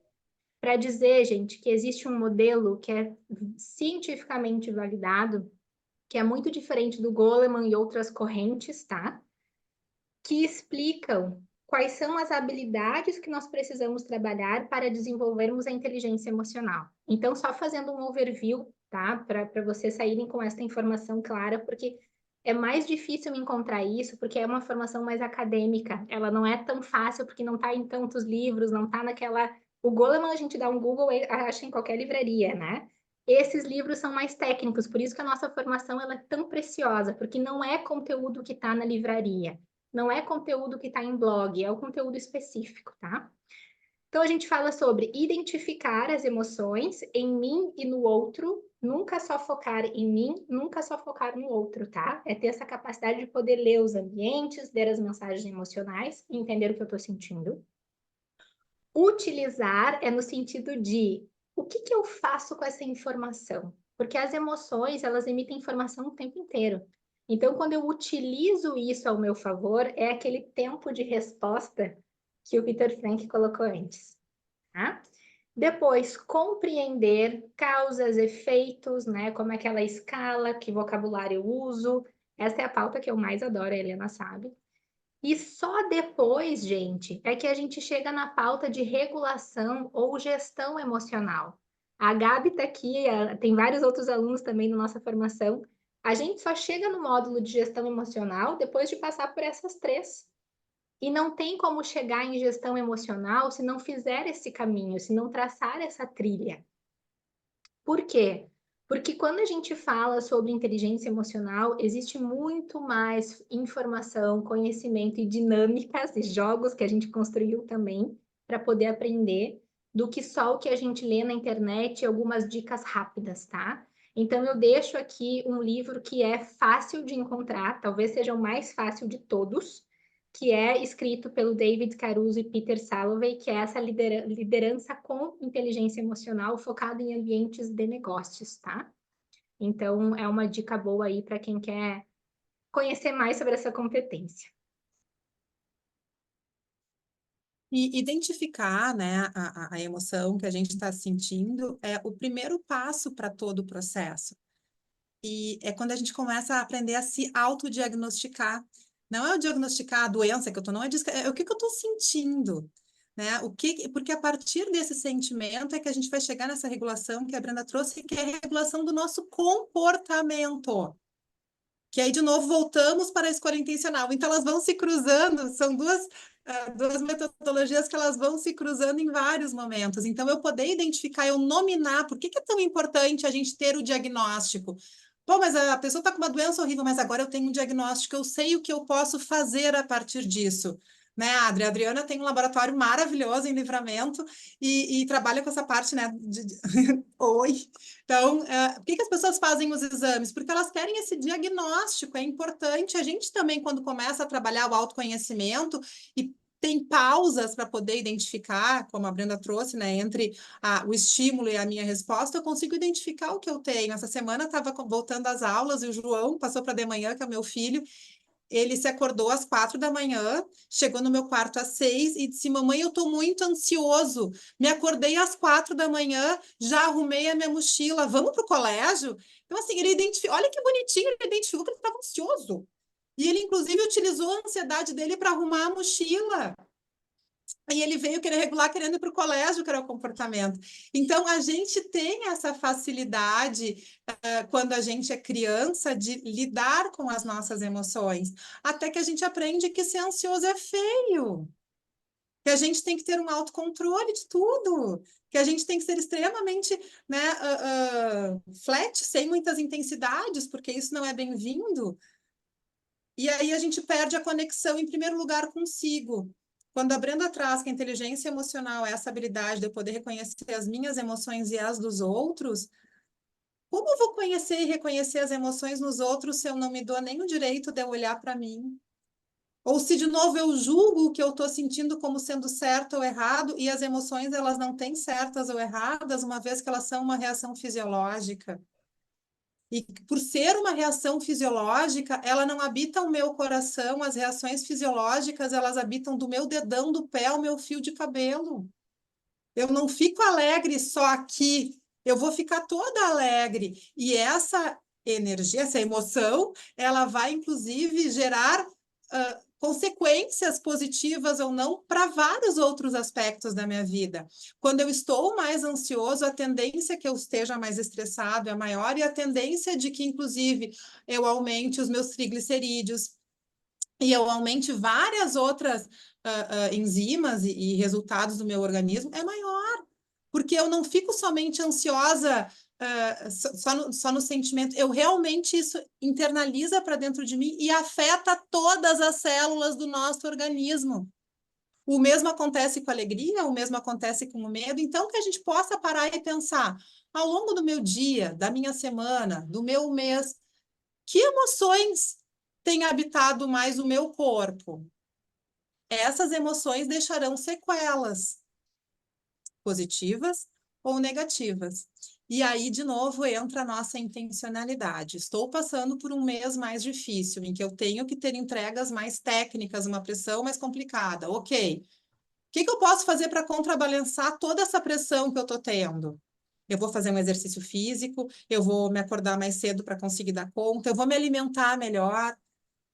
Para dizer, gente, que existe um modelo que é cientificamente validado, que é muito diferente do Goleman e outras correntes, tá? Que explicam quais são as habilidades que nós precisamos trabalhar para desenvolvermos a inteligência emocional. Então, só fazendo um overview, tá? Para vocês saírem com essa informação clara, porque é mais difícil encontrar isso, porque é uma formação mais acadêmica. Ela não é tão fácil, porque não está em tantos livros, não está naquela... O Goleman, a gente dá um Google e acha em qualquer livraria, né? Esses livros são mais técnicos, por isso que a nossa formação ela é tão preciosa, porque não é conteúdo que está na livraria, não é conteúdo que está em blog, é o conteúdo específico, tá? Então, a gente fala sobre identificar as emoções em mim e no outro, nunca só focar em mim, nunca só focar no outro, tá? É ter essa capacidade de poder ler os ambientes, ler as mensagens emocionais e entender o que eu estou sentindo. Utilizar é no sentido de o que eu faço com essa informação? Porque as emoções, elas emitem informação o tempo inteiro. Então, quando eu utilizo isso ao meu favor, é aquele tempo de resposta que o Viktor Frankl colocou antes. Tá? Depois, compreender causas, efeitos, né? Como é que ela escala, que vocabulário eu uso. Essa é a pauta que eu mais adoro, a Helena sabe. E só depois, gente, é que a gente chega na pauta de regulação ou gestão emocional. A Gabi está aqui, tem vários outros alunos também na nossa formação. A gente só chega no módulo de gestão emocional depois de passar por essas 3. E não tem como chegar em gestão emocional se não fizer esse caminho, se não traçar essa trilha. Por quê? Porque quando a gente fala sobre inteligência emocional, existe muito mais informação, conhecimento e dinâmicas e jogos que a gente construiu também para poder aprender do que só o que a gente lê na internet e algumas dicas rápidas, tá? Então eu deixo aqui um livro que é fácil de encontrar, talvez seja o mais fácil de todos, que é escrito pelo David Caruso e Peter Salovey, que é essa liderança com inteligência emocional focada em ambientes de negócios, tá? Então, é uma dica boa aí para quem quer conhecer mais sobre essa competência. E identificar, né, a emoção que a gente está sentindo é o primeiro passo para todo o processo. E é quando a gente começa a aprender a se autodiagnosticar. Não é o diagnosticar a doença que eu estou, não é, é o que eu estou sentindo, né? Porque a partir desse sentimento é que a gente vai chegar nessa regulação que a Brenda trouxe, que é a regulação do nosso comportamento. Que aí, de novo, voltamos para a escolha intencional. Então, elas vão se cruzando, são duas metodologias que elas vão se cruzando em vários momentos. Então, eu poder identificar, eu nominar, por que é tão importante a gente ter o diagnóstico? Pô, mas a pessoa está com uma doença horrível, mas agora eu tenho um diagnóstico, eu sei o que eu posso fazer a partir disso. Né, Adri? A Adriana tem um laboratório maravilhoso em Livramento e trabalha com essa parte, né? Oi! Então, por que as pessoas fazem os exames? Porque elas querem esse diagnóstico, é importante. A gente também, quando começa a trabalhar o autoconhecimento e tem pausas para poder identificar, como a Brenda trouxe, né, entre o estímulo e a minha resposta, eu consigo identificar o que eu tenho. Essa semana estava voltando às aulas e o João passou para de manhã, que é o meu filho, ele se acordou às 4 da manhã, chegou no meu quarto às 6 e disse: mamãe, eu estou muito ansioso. Me acordei às 4 da manhã, já arrumei a minha mochila, vamos para o colégio? Então, assim, ele identificou, olha que bonitinho, ele identificou que ele estava ansioso. E ele, inclusive, utilizou a ansiedade dele para arrumar a mochila. E ele veio querer regular, querendo ir para o colégio, que era o comportamento. Então, a gente tem essa facilidade, quando a gente é criança, de lidar com as nossas emoções. Até que a gente aprende que ser ansioso é feio. Que a gente tem que ter um autocontrole de tudo. Que a gente tem que ser extremamente, né, flat, sem muitas intensidades, porque isso não é bem-vindo. E aí a gente perde a conexão, em primeiro lugar, consigo. Quando a Brenda traz que a inteligência emocional é essa habilidade de eu poder reconhecer as minhas emoções e as dos outros, como eu vou conhecer e reconhecer as emoções nos outros se eu não me dou nem o direito de eu olhar para mim? Ou se, de novo, eu julgo o que eu estou sentindo como sendo certo ou errado, e as emoções elas não têm certas ou erradas, uma vez que elas são uma reação fisiológica. E por ser uma reação fisiológica, ela não habita o meu coração, as reações fisiológicas, elas habitam do meu dedão do pé ao meu fio de cabelo. Eu não fico alegre só aqui, eu vou ficar toda alegre. E essa energia, essa emoção, ela vai, inclusive, gerar consequências positivas ou não para vários outros aspectos da minha vida. Quando eu estou mais ansioso, a tendência que eu esteja mais estressado é maior e a tendência de que, inclusive, eu aumente os meus triglicerídeos e eu aumente várias outras enzimas e resultados do meu organismo é maior. Porque eu não fico somente ansiosa só no sentimento, eu realmente isso internaliza para dentro de mim e afeta todas as células do nosso organismo. O mesmo acontece com a alegria, o mesmo acontece com o medo. Então, que a gente possa parar e pensar, ao longo do meu dia, da minha semana, do meu mês, que emoções têm habitado mais o meu corpo? Essas emoções deixarão sequelas positivas ou negativas. E aí, de novo, entra a nossa intencionalidade. Estou passando por um mês mais difícil, em que eu tenho que ter entregas mais técnicas, uma pressão mais complicada. Ok. O que eu posso fazer para contrabalançar toda essa pressão que eu estou tendo? Eu vou fazer um exercício físico, eu vou me acordar mais cedo para conseguir dar conta, eu vou me alimentar melhor.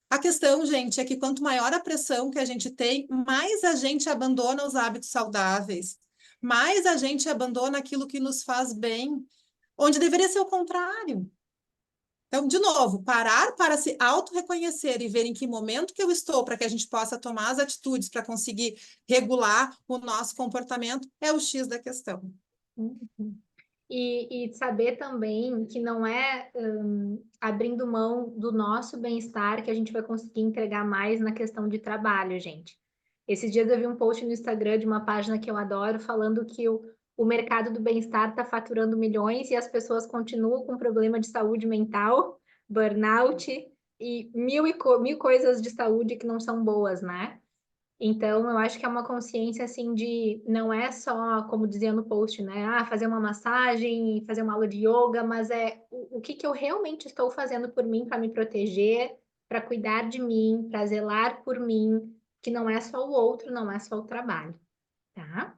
A questão, gente, é que quanto maior a pressão que a gente tem, mais a gente abandona os hábitos saudáveis, mais a gente abandona aquilo que nos faz bem, onde deveria ser o contrário. Então, de novo, parar para se auto-reconhecer e ver em que momento que eu estou para que a gente possa tomar as atitudes para conseguir regular o nosso comportamento é o X da questão. Uhum. E saber também que não é abrindo mão do nosso bem-estar que a gente vai conseguir entregar mais na questão de trabalho, gente. Esses dias eu vi um post no Instagram de uma página que eu adoro falando que o mercado do bem-estar está faturando milhões e as pessoas continuam com problema de saúde mental, burnout e mil coisas de saúde que não são boas, né? Então, eu acho que é uma consciência assim de não é só, como dizia no post, né? Ah, fazer uma massagem, fazer uma aula de yoga, mas é o que que eu realmente estou fazendo por mim para me proteger, para cuidar de mim, para zelar por mim, que não é só o outro, não é só o trabalho, tá?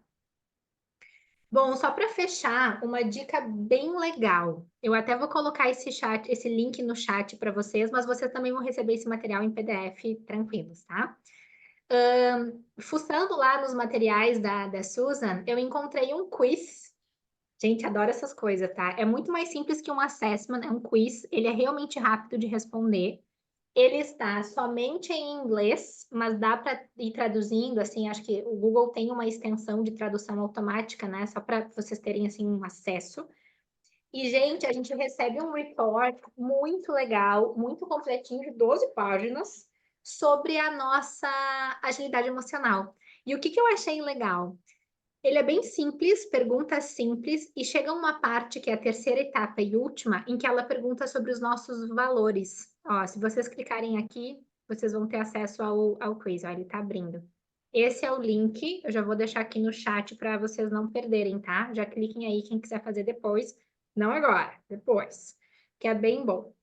Bom, só para fechar, uma dica bem legal. Eu até vou colocar esse link no chat para vocês, mas vocês também vão receber esse material em PDF tranquilos, tá? Fuçando lá nos materiais da Susan, eu encontrei um quiz. Gente, adoro essas coisas, tá? É muito mais simples que um assessment, é um quiz. Ele é realmente rápido de responder. Ele está somente em inglês, mas dá para ir traduzindo, assim, acho que o Google tem uma extensão de tradução automática, né? Só para vocês terem, assim, um acesso. E, gente, a gente recebe um report muito legal, muito completinho, de 12 páginas, sobre a nossa agilidade emocional. E o que que eu achei legal? Ele é bem simples, perguntas simples, e chega uma parte, que é a terceira etapa e última, em que ela pergunta sobre os nossos valores. Ó, se vocês clicarem aqui, vocês vão ter acesso ao quiz. Ó, ele está abrindo. Esse é o link, eu já vou deixar aqui no chat para vocês não perderem, tá? Já cliquem aí quem quiser fazer depois. Não agora, depois, que é bem bom.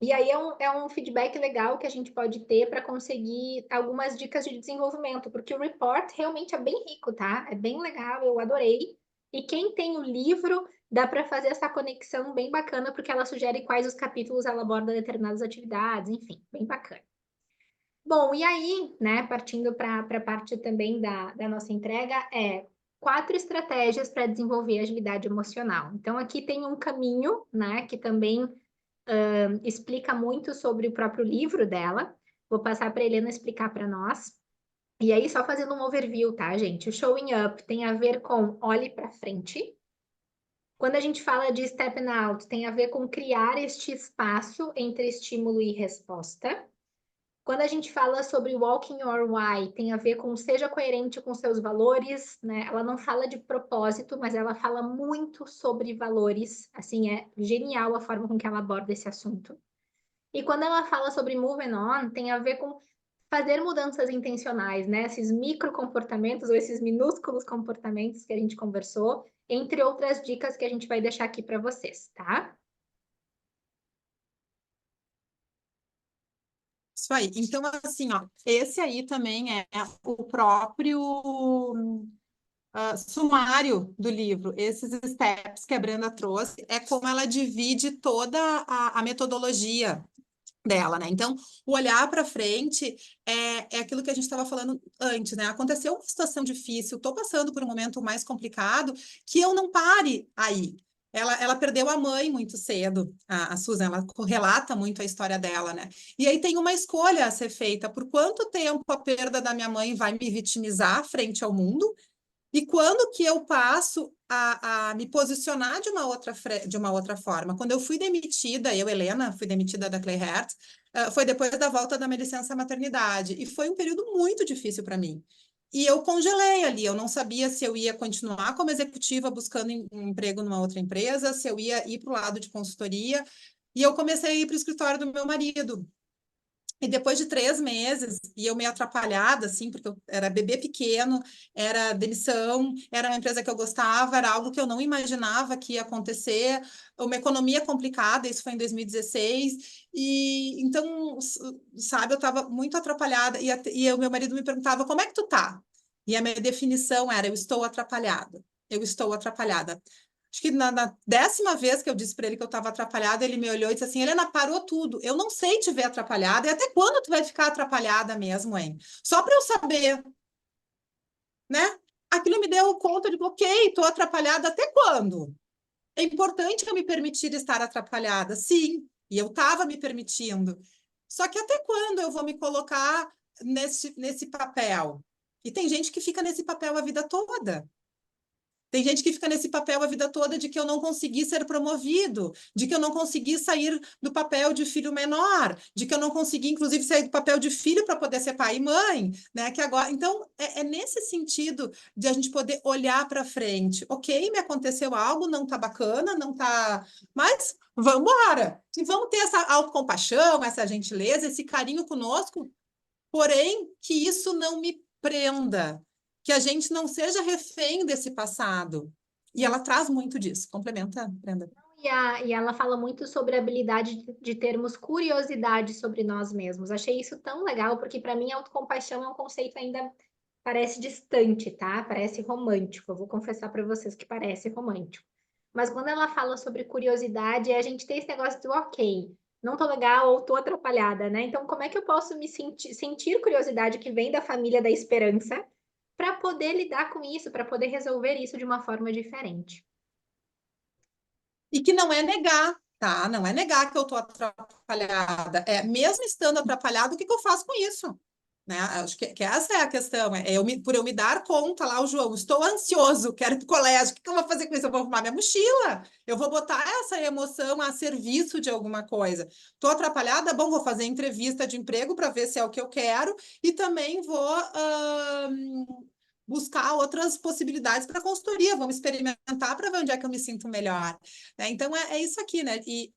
E aí é um feedback legal que a gente pode ter para conseguir algumas dicas de desenvolvimento, porque o report realmente é bem rico, tá? É bem legal, eu adorei. E quem tem o livro, dá para fazer essa conexão bem bacana, porque ela sugere quais os capítulos ela aborda determinadas atividades, enfim, bem bacana. Bom, e aí, né, partindo para a parte também da nossa entrega, 4 estratégias para desenvolver agilidade emocional. Então, aqui tem um caminho, né, que também explica muito sobre o próprio livro dela. Vou passar para a Helena explicar para nós. E aí, só fazendo um overview, tá, gente? O showing up tem a ver com olhe para frente. Quando a gente fala de stepping out, tem a ver com criar este espaço entre estímulo e resposta. Quando a gente fala sobre walking your why, tem a ver com seja coerente com seus valores, né? Ela não fala de propósito, mas ela fala muito sobre valores. Assim, é genial a forma com que ela aborda esse assunto. E quando ela fala sobre moving on, tem a ver com fazer mudanças intencionais, né? Esses micro comportamentos ou esses minúsculos comportamentos que a gente conversou, entre outras dicas que a gente vai deixar aqui para vocês, tá? Isso aí. Então, assim, ó, esse aí também é o próprio sumário do livro. Esses steps que a Brenda trouxe é como ela divide toda a metodologia dela, né? Então, o olhar para frente é aquilo que a gente estava falando antes, né? Aconteceu uma situação difícil, estou passando por um momento mais complicado, que eu não pare aí. Ela perdeu a mãe muito cedo, a Susan, ela relata muito a história dela, né? E aí tem uma escolha a ser feita: por quanto tempo a perda da minha mãe vai me vitimizar frente ao mundo? E quando que eu passo a me posicionar de uma outra forma? Quando eu fui demitida, eu, Helena, fui demitida da Clay Heart, foi depois da volta da minha licença maternidade. E foi um período muito difícil para mim. E eu congelei ali, eu não sabia se eu ia continuar como executiva buscando um emprego numa outra empresa, se eu ia ir para o lado de consultoria. E eu comecei a ir para o escritório do meu marido. E depois de 3 meses, e eu meio atrapalhada, assim, porque eu era bebê pequeno, era demissão, era uma empresa que eu gostava, era algo que eu não imaginava que ia acontecer, uma economia complicada, isso foi em 2016, e então, sabe, eu estava muito atrapalhada, e o meu marido me perguntava, como é que tu tá? E a minha definição era, eu estou atrapalhada, eu estou atrapalhada. Acho que na 10ª vez que eu disse para ele que eu estava atrapalhada, ele me olhou e disse assim: Helena, parou tudo. Eu não sei te ver atrapalhada. E até quando tu vai ficar atrapalhada mesmo, hein? Só para eu saber, né? Aquilo me deu conta de bloqueio. Estou atrapalhada até quando? É importante eu me permitir estar atrapalhada, sim. E eu estava me permitindo. Só que até quando eu vou me colocar nesse papel? E tem gente que fica nesse papel a vida toda. Tem gente que fica nesse papel a vida toda de que eu não consegui ser promovido, de que eu não consegui sair do papel de filho menor, de que eu não consegui, inclusive, sair do papel de filho para poder ser pai e mãe, né? Que agora, então, é nesse sentido de a gente poder olhar para frente. Ok, me aconteceu algo, não tá bacana, não tá. Mas vamos embora. E vamos ter essa autocompaixão, essa gentileza, esse carinho conosco, porém, que isso não me prenda, que a gente não seja refém desse passado. E ela traz muito disso. Complementa, Brenda. E ela fala muito sobre a habilidade de termos curiosidade sobre nós mesmos. Achei isso tão legal, porque para mim autocompaixão é um conceito ainda parece distante, tá? Parece romântico. Eu vou confessar para vocês que parece romântico. Mas quando ela fala sobre curiosidade, a gente tem esse negócio do ok, não tô legal ou tô atrapalhada, né? Então, como é que eu posso me sentir curiosidade que vem da família da esperança para poder lidar com isso, para poder resolver isso de uma forma diferente? E que não é negar, tá? Não é negar que eu estou atrapalhada. É, mesmo estando atrapalhada, o que eu faço com isso? Né? Acho que essa é a questão. Por eu me dar conta lá, o João, estou ansioso, quero ir para o colégio. O que eu vou fazer com isso? Eu vou arrumar minha mochila. Eu vou botar essa emoção a serviço de alguma coisa. Estou atrapalhada? Bom, vou fazer entrevista de emprego para ver se é o que eu quero e também vou buscar outras possibilidades para consultoria. Vamos experimentar para ver onde é que eu me sinto melhor. Né? Então, é isso aqui, né? E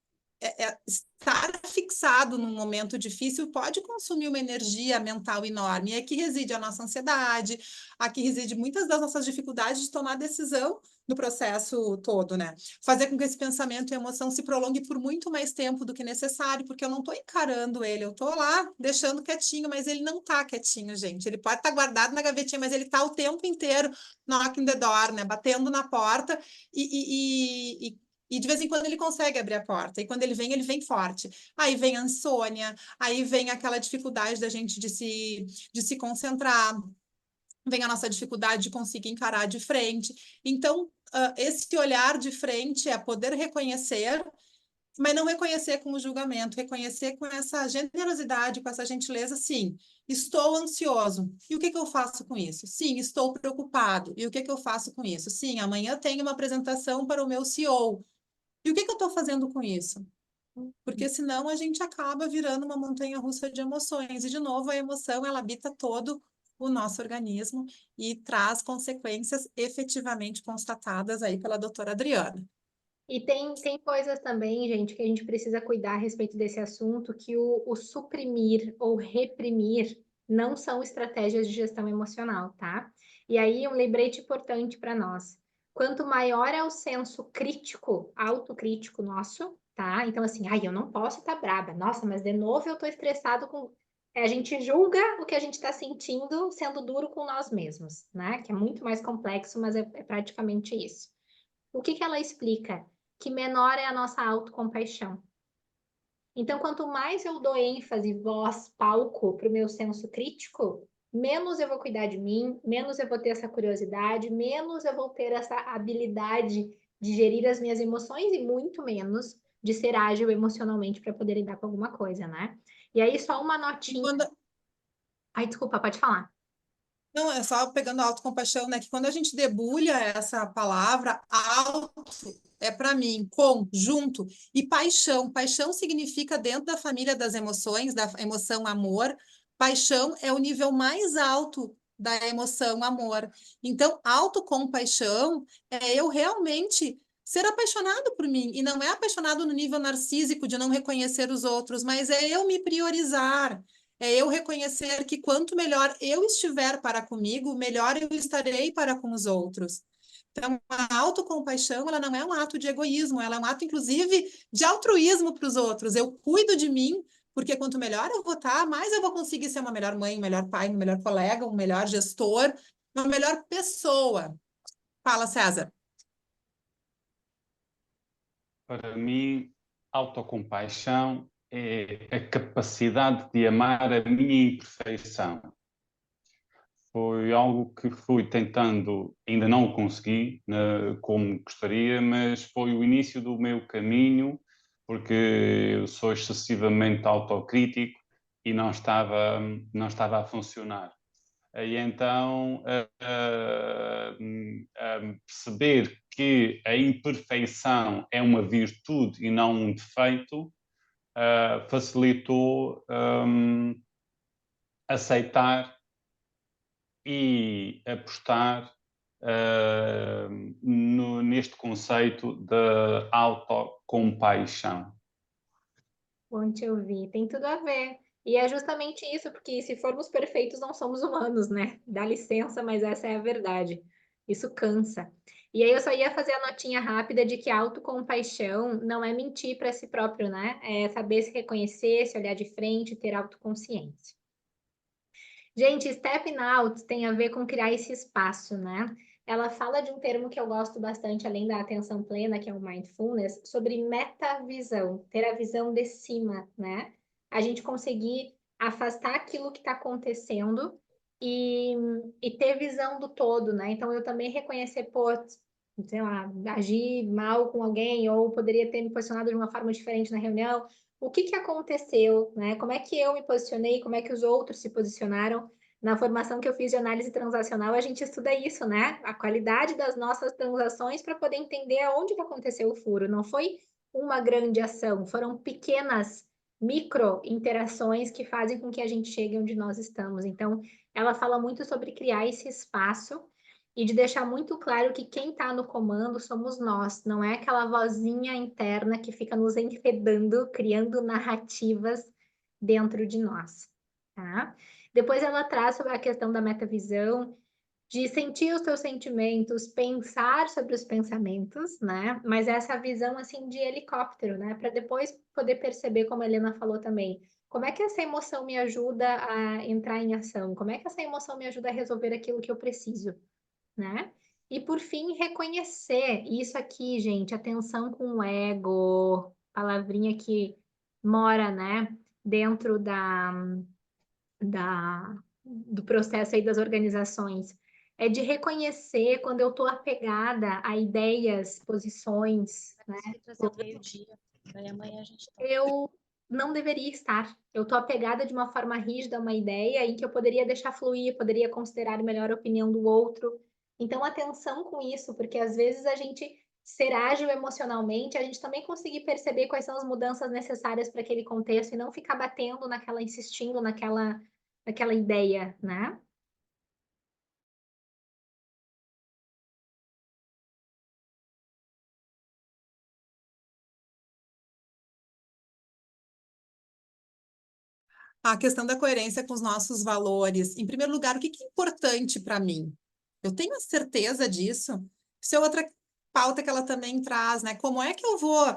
estar fixado num momento difícil pode consumir uma energia mental enorme. E aqui reside a nossa ansiedade, aqui reside muitas das nossas dificuldades de tomar decisão no processo todo, né? Fazer com que esse pensamento e emoção se prolongue por muito mais tempo do que necessário, porque eu não estou encarando ele, eu estou lá deixando quietinho, mas ele não está quietinho, gente. Ele pode estar guardado na gavetinha, mas ele está o tempo inteiro knocking the door, né? Batendo na porta e de vez em quando ele consegue abrir a porta. E quando ele vem forte. Aí vem a insônia, aí vem aquela dificuldade da gente de se concentrar, vem a nossa dificuldade de conseguir encarar de frente. Então, esse olhar de frente é poder reconhecer, mas não reconhecer com o julgamento, reconhecer com essa generosidade, com essa gentileza, sim. Estou ansioso. E o que eu faço com isso? Sim, estou preocupado. E o que eu faço com isso? Sim, amanhã tenho uma apresentação para o meu CEO. E o que eu estou fazendo com isso? Porque senão a gente acaba virando uma montanha-russa de emoções. E, de novo, a emoção, ela habita todo o nosso organismo e traz consequências efetivamente constatadas aí pela doutora Adriana. E tem coisas também, gente, que a gente precisa cuidar a respeito desse assunto, que o suprimir ou reprimir não são estratégias de gestão emocional, tá? E aí, um lembrete importante para nós. Quanto maior é o senso crítico, autocrítico nosso, tá? Então, assim, ai, eu não posso estar braba. Nossa, mas de novo eu tô estressado com. A gente julga o que a gente está sentindo sendo duro com nós mesmos, né? Que é muito mais complexo, mas é praticamente isso. O que ela explica? Que menor é a nossa autocompaixão. Então, quanto mais eu dou ênfase, voz, palco para o meu senso crítico, menos eu vou cuidar de mim, menos eu vou ter essa curiosidade, menos eu vou ter essa habilidade de gerir as minhas emoções e muito menos de ser ágil emocionalmente para poder lidar com alguma coisa, né? E aí, só uma notinha. Ai, desculpa, pode falar. Não, é só pegando a autocompaixão, né? Que quando a gente debulha essa palavra, auto é para mim, com, junto, e paixão. Paixão significa dentro da família das emoções, da emoção amor. Paixão é o nível mais alto da emoção amor. Então, autocompaixão é eu realmente ser apaixonado por mim. E não é apaixonado no nível narcísico de não reconhecer os outros, mas é eu me priorizar. É eu reconhecer que quanto melhor eu estiver para comigo, melhor eu estarei para com os outros. Então, a autocompaixão, ela não é um ato de egoísmo, ela é um ato, inclusive, de altruísmo para os outros. Eu cuido de mim, porque quanto melhor eu vou estar, mais eu vou conseguir ser uma melhor mãe, um melhor pai, um melhor colega, um melhor gestor, uma melhor pessoa. Fala, César. Para mim, autocompaixão é a capacidade de amar a minha imperfeição. Foi algo que fui tentando, ainda não consegui, como gostaria, mas foi o início do meu caminho porque eu sou excessivamente autocrítico e não estava a funcionar. E então, perceber que a imperfeição é uma virtude e não um defeito, facilitou aceitar e apostar neste conceito de autocompaixão. Bom te ouvir, tem tudo a ver. E é justamente isso, porque se formos perfeitos, não somos humanos, né? Dá licença, mas essa é a verdade. Isso cansa. E aí eu só ia fazer a notinha rápida de que a autocompaixão não é mentir para si próprio, né? É saber se reconhecer, se olhar de frente, ter autoconsciência. Gente, stepping out tem a ver com criar esse espaço, né? Ela fala de um termo que eu gosto bastante, além da atenção plena, que é o mindfulness, sobre metavisão, ter a visão de cima, né? A gente conseguir afastar aquilo que está acontecendo e ter visão do todo, né? Então, eu também reconhecer, pô, sei lá, agir mal com alguém, ou poderia ter me posicionado de uma forma diferente na reunião. O que que aconteceu, né? Como é que eu me posicionei, como é que os outros se posicionaram? Na formação que eu fiz de análise transacional, a gente estuda isso, né? A qualidade das nossas transações para poder entender aonde que aconteceu o furo. Não foi uma grande ação, foram pequenas micro interações que fazem com que a gente chegue onde nós estamos. Então, ela fala muito sobre criar esse espaço e de deixar muito claro que quem está no comando somos nós, não é aquela vozinha interna que fica nos enredando, criando narrativas dentro de nós, tá? Depois ela traz sobre a questão da metavisão, de sentir os seus sentimentos, pensar sobre os pensamentos, né? Mas essa visão assim de helicóptero, né? Para depois poder perceber, como a Helena falou também, como é que essa emoção me ajuda a entrar em ação? Como é que essa emoção me ajuda a resolver aquilo que eu preciso, né? E por fim, reconhecer isso aqui, gente, atenção com o ego, palavrinha que mora, né, dentro do processo aí das organizações. É de reconhecer quando eu estou apegada a ideias, posições, né? Trazer ao meio-dia. Daí amanhã a gente tá. Eu não deveria estar. Eu estou apegada de uma forma rígida a uma ideia em que eu poderia deixar fluir, poderia considerar melhor a opinião do outro. Então, atenção com isso, porque às vezes a gente ser ágil emocionalmente, a gente também conseguir perceber quais são as mudanças necessárias para aquele contexto e não ficar batendo naquela, insistindo naquela ideia, né? A questão da coerência com os nossos valores. Em primeiro lugar, o que é importante para mim? Eu tenho a certeza disso? Isso é outra pauta que ela também traz, né? Como é que eu vou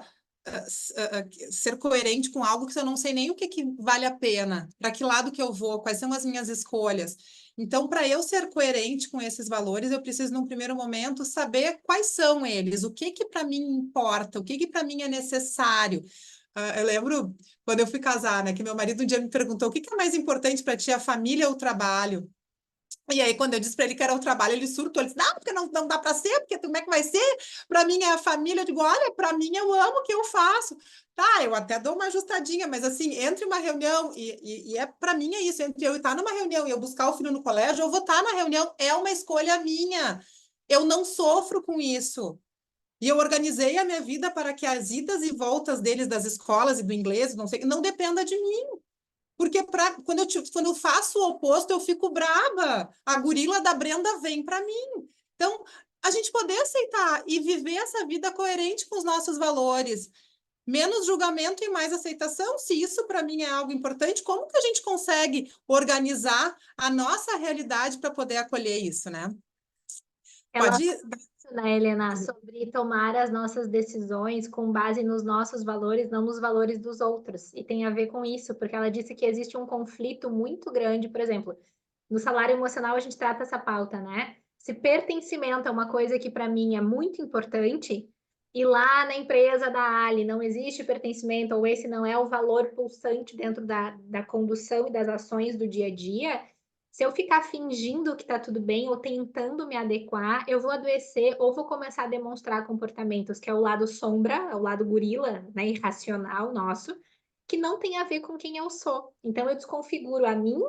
ser coerente com algo que eu não sei nem o que vale a pena? Para que lado que eu vou? Quais são as minhas escolhas? Então, para eu ser coerente com esses valores, eu preciso, num primeiro momento, saber quais são eles, o que para mim importa, o que para mim é necessário. Eu lembro quando eu fui casar, né, que meu marido um dia me perguntou o que é mais importante para ti, a família ou o trabalho? E aí, quando eu disse para ele que era o trabalho, ele surtou. Ele disse, não, porque não dá para ser, porque como é que vai ser? Para mim é a família. Eu digo, olha, para mim eu amo o que eu faço. Tá, eu até dou uma ajustadinha, mas assim, entre uma reunião e para mim é isso, entre eu estar numa reunião e eu buscar o filho no colégio, eu vou estar na reunião, é uma escolha minha. Eu não sofro com isso. E eu organizei a minha vida para que as idas e voltas deles das escolas e do inglês, não sei, não dependa de mim. Porque quando eu faço o oposto, eu fico brava. A gorila da Brenda vem para mim. Então, a gente poder aceitar e viver essa vida coerente com os nossos valores. Menos julgamento e mais aceitação. Se isso para mim é algo importante, como que a gente consegue organizar a nossa realidade para poder acolher isso, né? Ela Pode né, Helena, sobre tomar as nossas decisões com base nos nossos valores, não nos valores dos outros. E tem a ver com isso, porque ela disse que existe um conflito muito grande, por exemplo, no salário emocional a gente trata essa pauta, né? Se pertencimento é uma coisa que para mim é muito importante, e lá na empresa da Ali não existe pertencimento, ou esse não é o valor pulsante dentro da condução e das ações do dia a dia, Se eu ficar fingindo que tá tudo bem ou tentando me adequar, eu vou adoecer ou vou começar a demonstrar comportamentos que é o lado sombra, é o lado gorila, né, irracional nosso, que não tem a ver com quem eu sou. Então eu desconfiguro a mim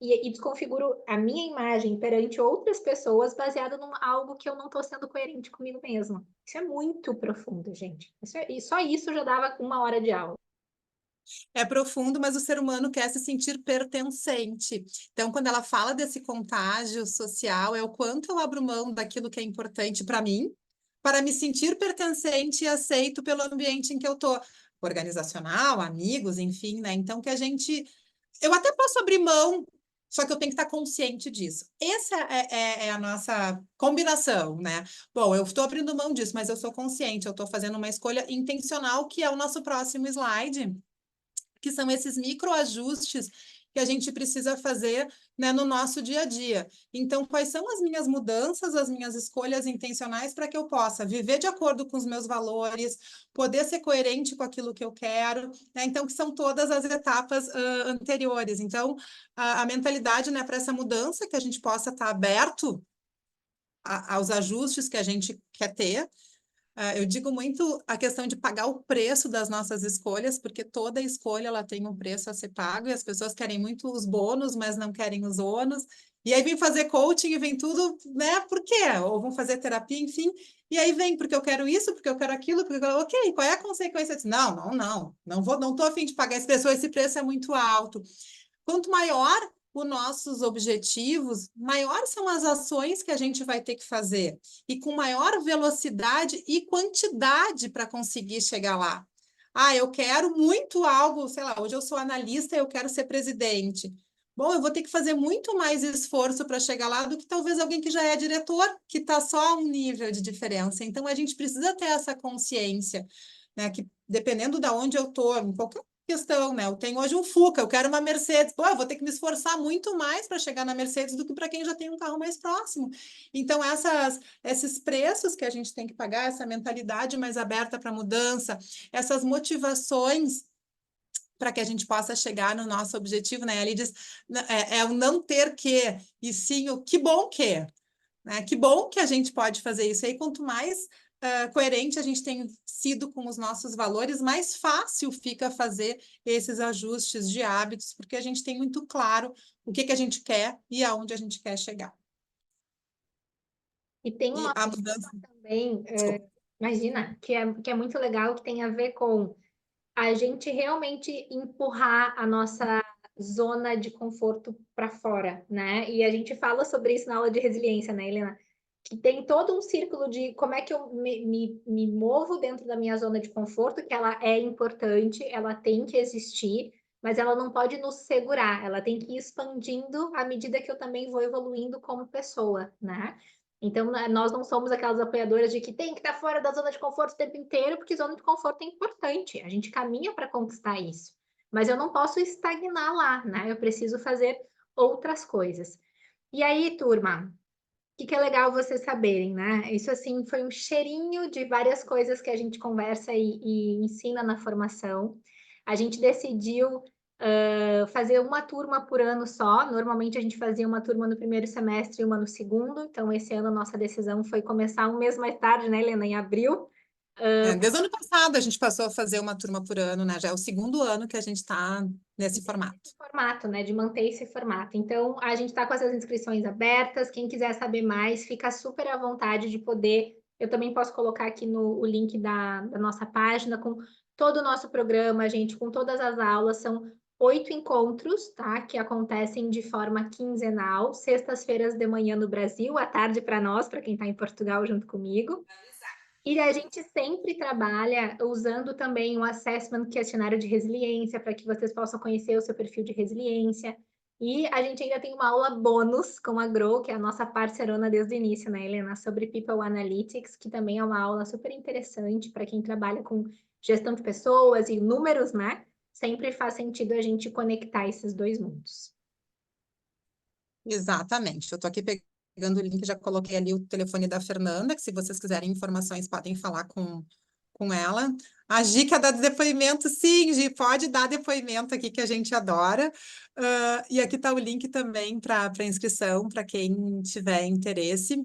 e desconfiguro a minha imagem perante outras pessoas baseado em algo que eu não estou sendo coerente comigo mesma. Isso é muito profundo, gente. E só isso já dava 1 hora de aula. É profundo, mas o ser humano quer se sentir pertencente. Então, quando ela fala desse contágio social, é o quanto eu abro mão daquilo que é importante para mim, para me sentir pertencente e aceito pelo ambiente em que eu estou, organizacional, amigos, enfim, né? Então, que a gente. Eu até posso abrir mão, só que eu tenho que estar consciente disso. Essa é a nossa combinação, né? Bom, eu estou abrindo mão disso, mas eu sou consciente, eu estou fazendo uma escolha intencional, que é o nosso próximo slide, que são esses microajustes que a gente precisa fazer, né, no nosso dia a dia. Então, quais são as minhas mudanças, as minhas escolhas intencionais para que eu possa viver de acordo com os meus valores, poder ser coerente com aquilo que eu quero, né? Então, que são todas as etapas anteriores. Então, a mentalidade, né, para essa mudança, que a gente possa estar aberto aos ajustes que a gente quer ter. Eu digo muito a questão de pagar o preço das nossas escolhas, porque toda escolha ela tem um preço a ser pago e as pessoas querem muito os bônus, mas não querem os ônus. E aí vem fazer coaching e vem tudo, né? Por quê? Ou vão fazer terapia, enfim. E aí vem porque eu quero isso, porque eu quero aquilo, porque eu quero... Ok, qual é a consequência disso? Não vou, não estou a fim de pagar esse preço é muito alto. Quanto maior os nossos objetivos, maiores são as ações que a gente vai ter que fazer, e com maior velocidade e quantidade para conseguir chegar lá. Eu quero muito algo, sei lá, hoje eu sou analista, eu quero ser presidente. Bom, eu vou ter que fazer muito mais esforço para chegar lá do que talvez alguém que já é diretor, que está só a um nível de diferença. Então, a gente precisa ter essa consciência, né, que dependendo de onde eu estou, em qualquer questão, né? Eu tenho hoje um Fuca, eu quero uma Mercedes. Pô, eu vou ter que me esforçar muito mais para chegar na Mercedes do que para quem já tem um carro mais próximo. Então, esses preços que a gente tem que pagar, essa mentalidade mais aberta para mudança, essas motivações para que a gente possa chegar no nosso objetivo, né? Ele diz, é o não ter que, e sim o que bom que, né? Que bom que a gente pode fazer isso. E aí, quanto mais coerente a gente tem sido com os nossos valores, mais fácil fica fazer esses ajustes de hábitos, porque a gente tem muito claro o que a gente quer e aonde a gente quer chegar. E tem uma a mudança também, imagina, que é muito legal, que tem a ver com a gente realmente empurrar a nossa zona de conforto para fora, né? E a gente fala sobre isso na aula de resiliência, né, Helena? Que tem todo um círculo de como é que eu me movo dentro da minha zona de conforto, que ela é importante, ela tem que existir, mas ela não pode nos segurar, ela tem que ir expandindo à medida que eu também vou evoluindo como pessoa, né? Então, nós não somos aquelas apoiadoras de que tem que estar fora da zona de conforto o tempo inteiro, porque zona de conforto é importante. A gente caminha para conquistar isso. Mas eu não posso estagnar lá, né? Eu preciso fazer outras coisas. E aí, turma, o que é legal vocês saberem, né? Isso, assim, foi um cheirinho de várias coisas que a gente conversa e ensina na formação. A gente decidiu fazer uma turma por ano só. Normalmente a gente fazia uma turma no primeiro semestre e uma no segundo. Então, esse ano a nossa decisão foi começar um mês mais tarde, né, Helena? Em abril. Desde o ano passado a gente passou a fazer uma turma por ano, né? Já é o segundo ano que a gente está nesse formato. Formato, né? De manter esse formato. Então, a gente está com essas inscrições abertas. Quem quiser saber mais, fica super à vontade de poder. Eu também posso colocar aqui o link da nossa página com todo o nosso programa, gente, com todas as aulas. São 8 encontros, tá? Que acontecem de forma quinzenal, sextas-feiras de manhã no Brasil, à tarde para nós, para quem está em Portugal junto comigo. E a gente sempre trabalha usando também um assessment, questionário de resiliência, para que vocês possam conhecer o seu perfil de resiliência. E a gente ainda tem uma aula bônus com a Grow, que é a nossa parceirona desde o início, né, Helena? Sobre People Analytics, que também é uma aula super interessante para quem trabalha com gestão de pessoas e números, né? Sempre faz sentido a gente conectar esses dois mundos. Exatamente. Eu estou aqui pegando o link, já coloquei ali o telefone da Fernanda, que se vocês quiserem informações, podem falar com com ela. A Gi quer dar depoimento, sim, Gi, pode dar depoimento aqui que a gente adora. E aqui está o link também para inscrição, para quem tiver interesse.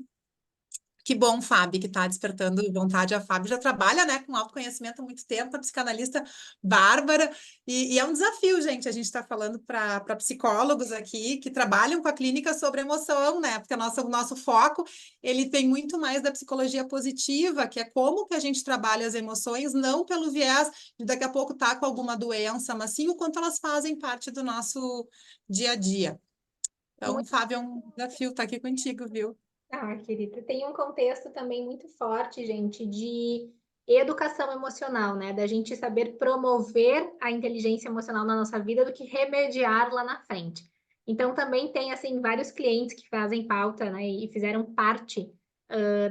Que bom, Fábio, que está despertando vontade. A Fábio já trabalha, né, com autoconhecimento há muito tempo, a psicanalista Bárbara, e é um desafio, gente. A gente está falando para psicólogos aqui que trabalham com a clínica sobre emoção, né? Porque o nosso foco ele tem muito mais da psicologia positiva, que é como que a gente trabalha as emoções, não pelo viés de daqui a pouco estar com alguma doença, mas sim o quanto elas fazem parte do nosso dia a dia. Então, Fábio, é um desafio estar aqui contigo, viu? Ah, querida, tem um contexto também muito forte, gente, de educação emocional, né? Da gente saber promover a inteligência emocional na nossa vida do que remediar lá na frente. Então, também tem, assim, vários clientes que fazem pauta, né? E fizeram parte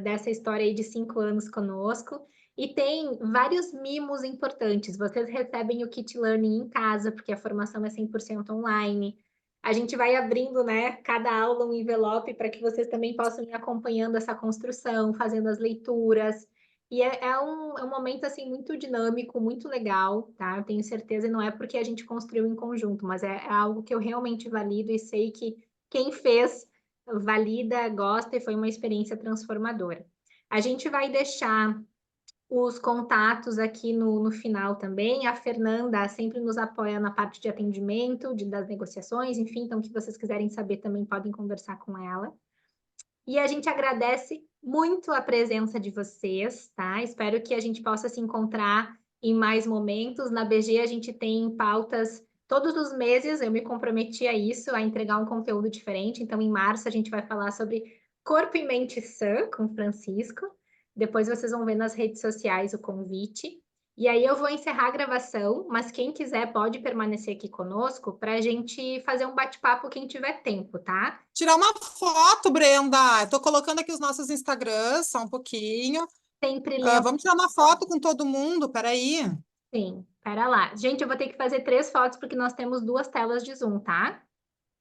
dessa história aí de 5 anos conosco. E tem vários mimos importantes. Vocês recebem o Kit Learning em casa, porque a formação é 100% online. A gente vai abrindo, né, cada aula um envelope para que vocês também possam ir acompanhando essa construção, fazendo as leituras. E é um momento, assim, muito dinâmico, muito legal, tá? Eu tenho certeza, e não é porque a gente construiu em conjunto, mas é algo que eu realmente valido e sei que quem fez valida, gosta e foi uma experiência transformadora. A gente vai deixar os contatos aqui no final também. A Fernanda sempre nos apoia na parte de atendimento, das negociações, enfim, então, o que vocês quiserem saber também podem conversar com ela. E a gente agradece muito a presença de vocês, tá? Espero que a gente possa se encontrar em mais momentos. Na BG a gente tem pautas todos os meses, eu me comprometi a isso, a entregar um conteúdo diferente. Então, em março a gente vai falar sobre corpo e mente sã com o Francisco. Depois vocês vão ver nas redes sociais o convite. E aí eu vou encerrar a gravação, mas quem quiser pode permanecer aqui conosco para a gente fazer um bate-papo quem tiver tempo, tá? Tirar uma foto, Brenda. Eu tô colocando aqui os nossos Instagrams, só um pouquinho. Sempre lembro. Vamos tirar uma foto com todo mundo, peraí. Sim, pera lá. Gente, eu vou ter que fazer 3 fotos porque nós temos 2 telas de Zoom, tá?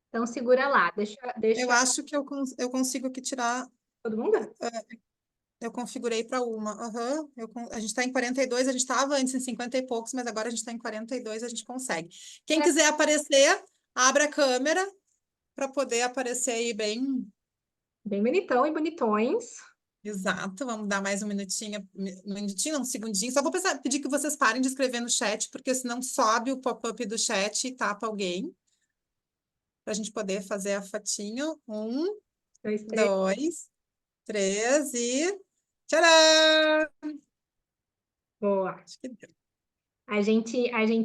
Então segura lá, deixa Eu acho que eu consigo aqui tirar. todo mundo? Eu configurei para uma. Aham, a gente está em 42, a gente estava antes em 50 e poucos, mas agora a gente está em 42, a gente consegue. Quem quiser aparecer, abre a câmera para poder aparecer aí bem. Bem bonitão e bonitões. Exato, vamos dar mais um minutinho, não, um segundinho. Só vou pedir que vocês parem de escrever no chat, porque senão sobe o pop-up do chat e tapa alguém. Para a gente poder fazer a fotinho. 1, 2, 3. 2, 3 e. Tcharam! Boa. Acho que deu.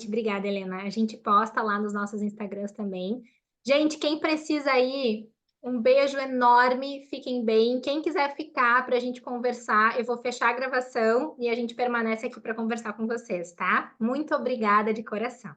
Obrigada, Helena. A gente posta lá nos nossos Instagrams também. Gente, quem precisa ir, um beijo enorme, fiquem bem. Quem quiser ficar para a gente conversar, eu vou fechar a gravação e a gente permanece aqui para conversar com vocês, tá? Muito obrigada de coração.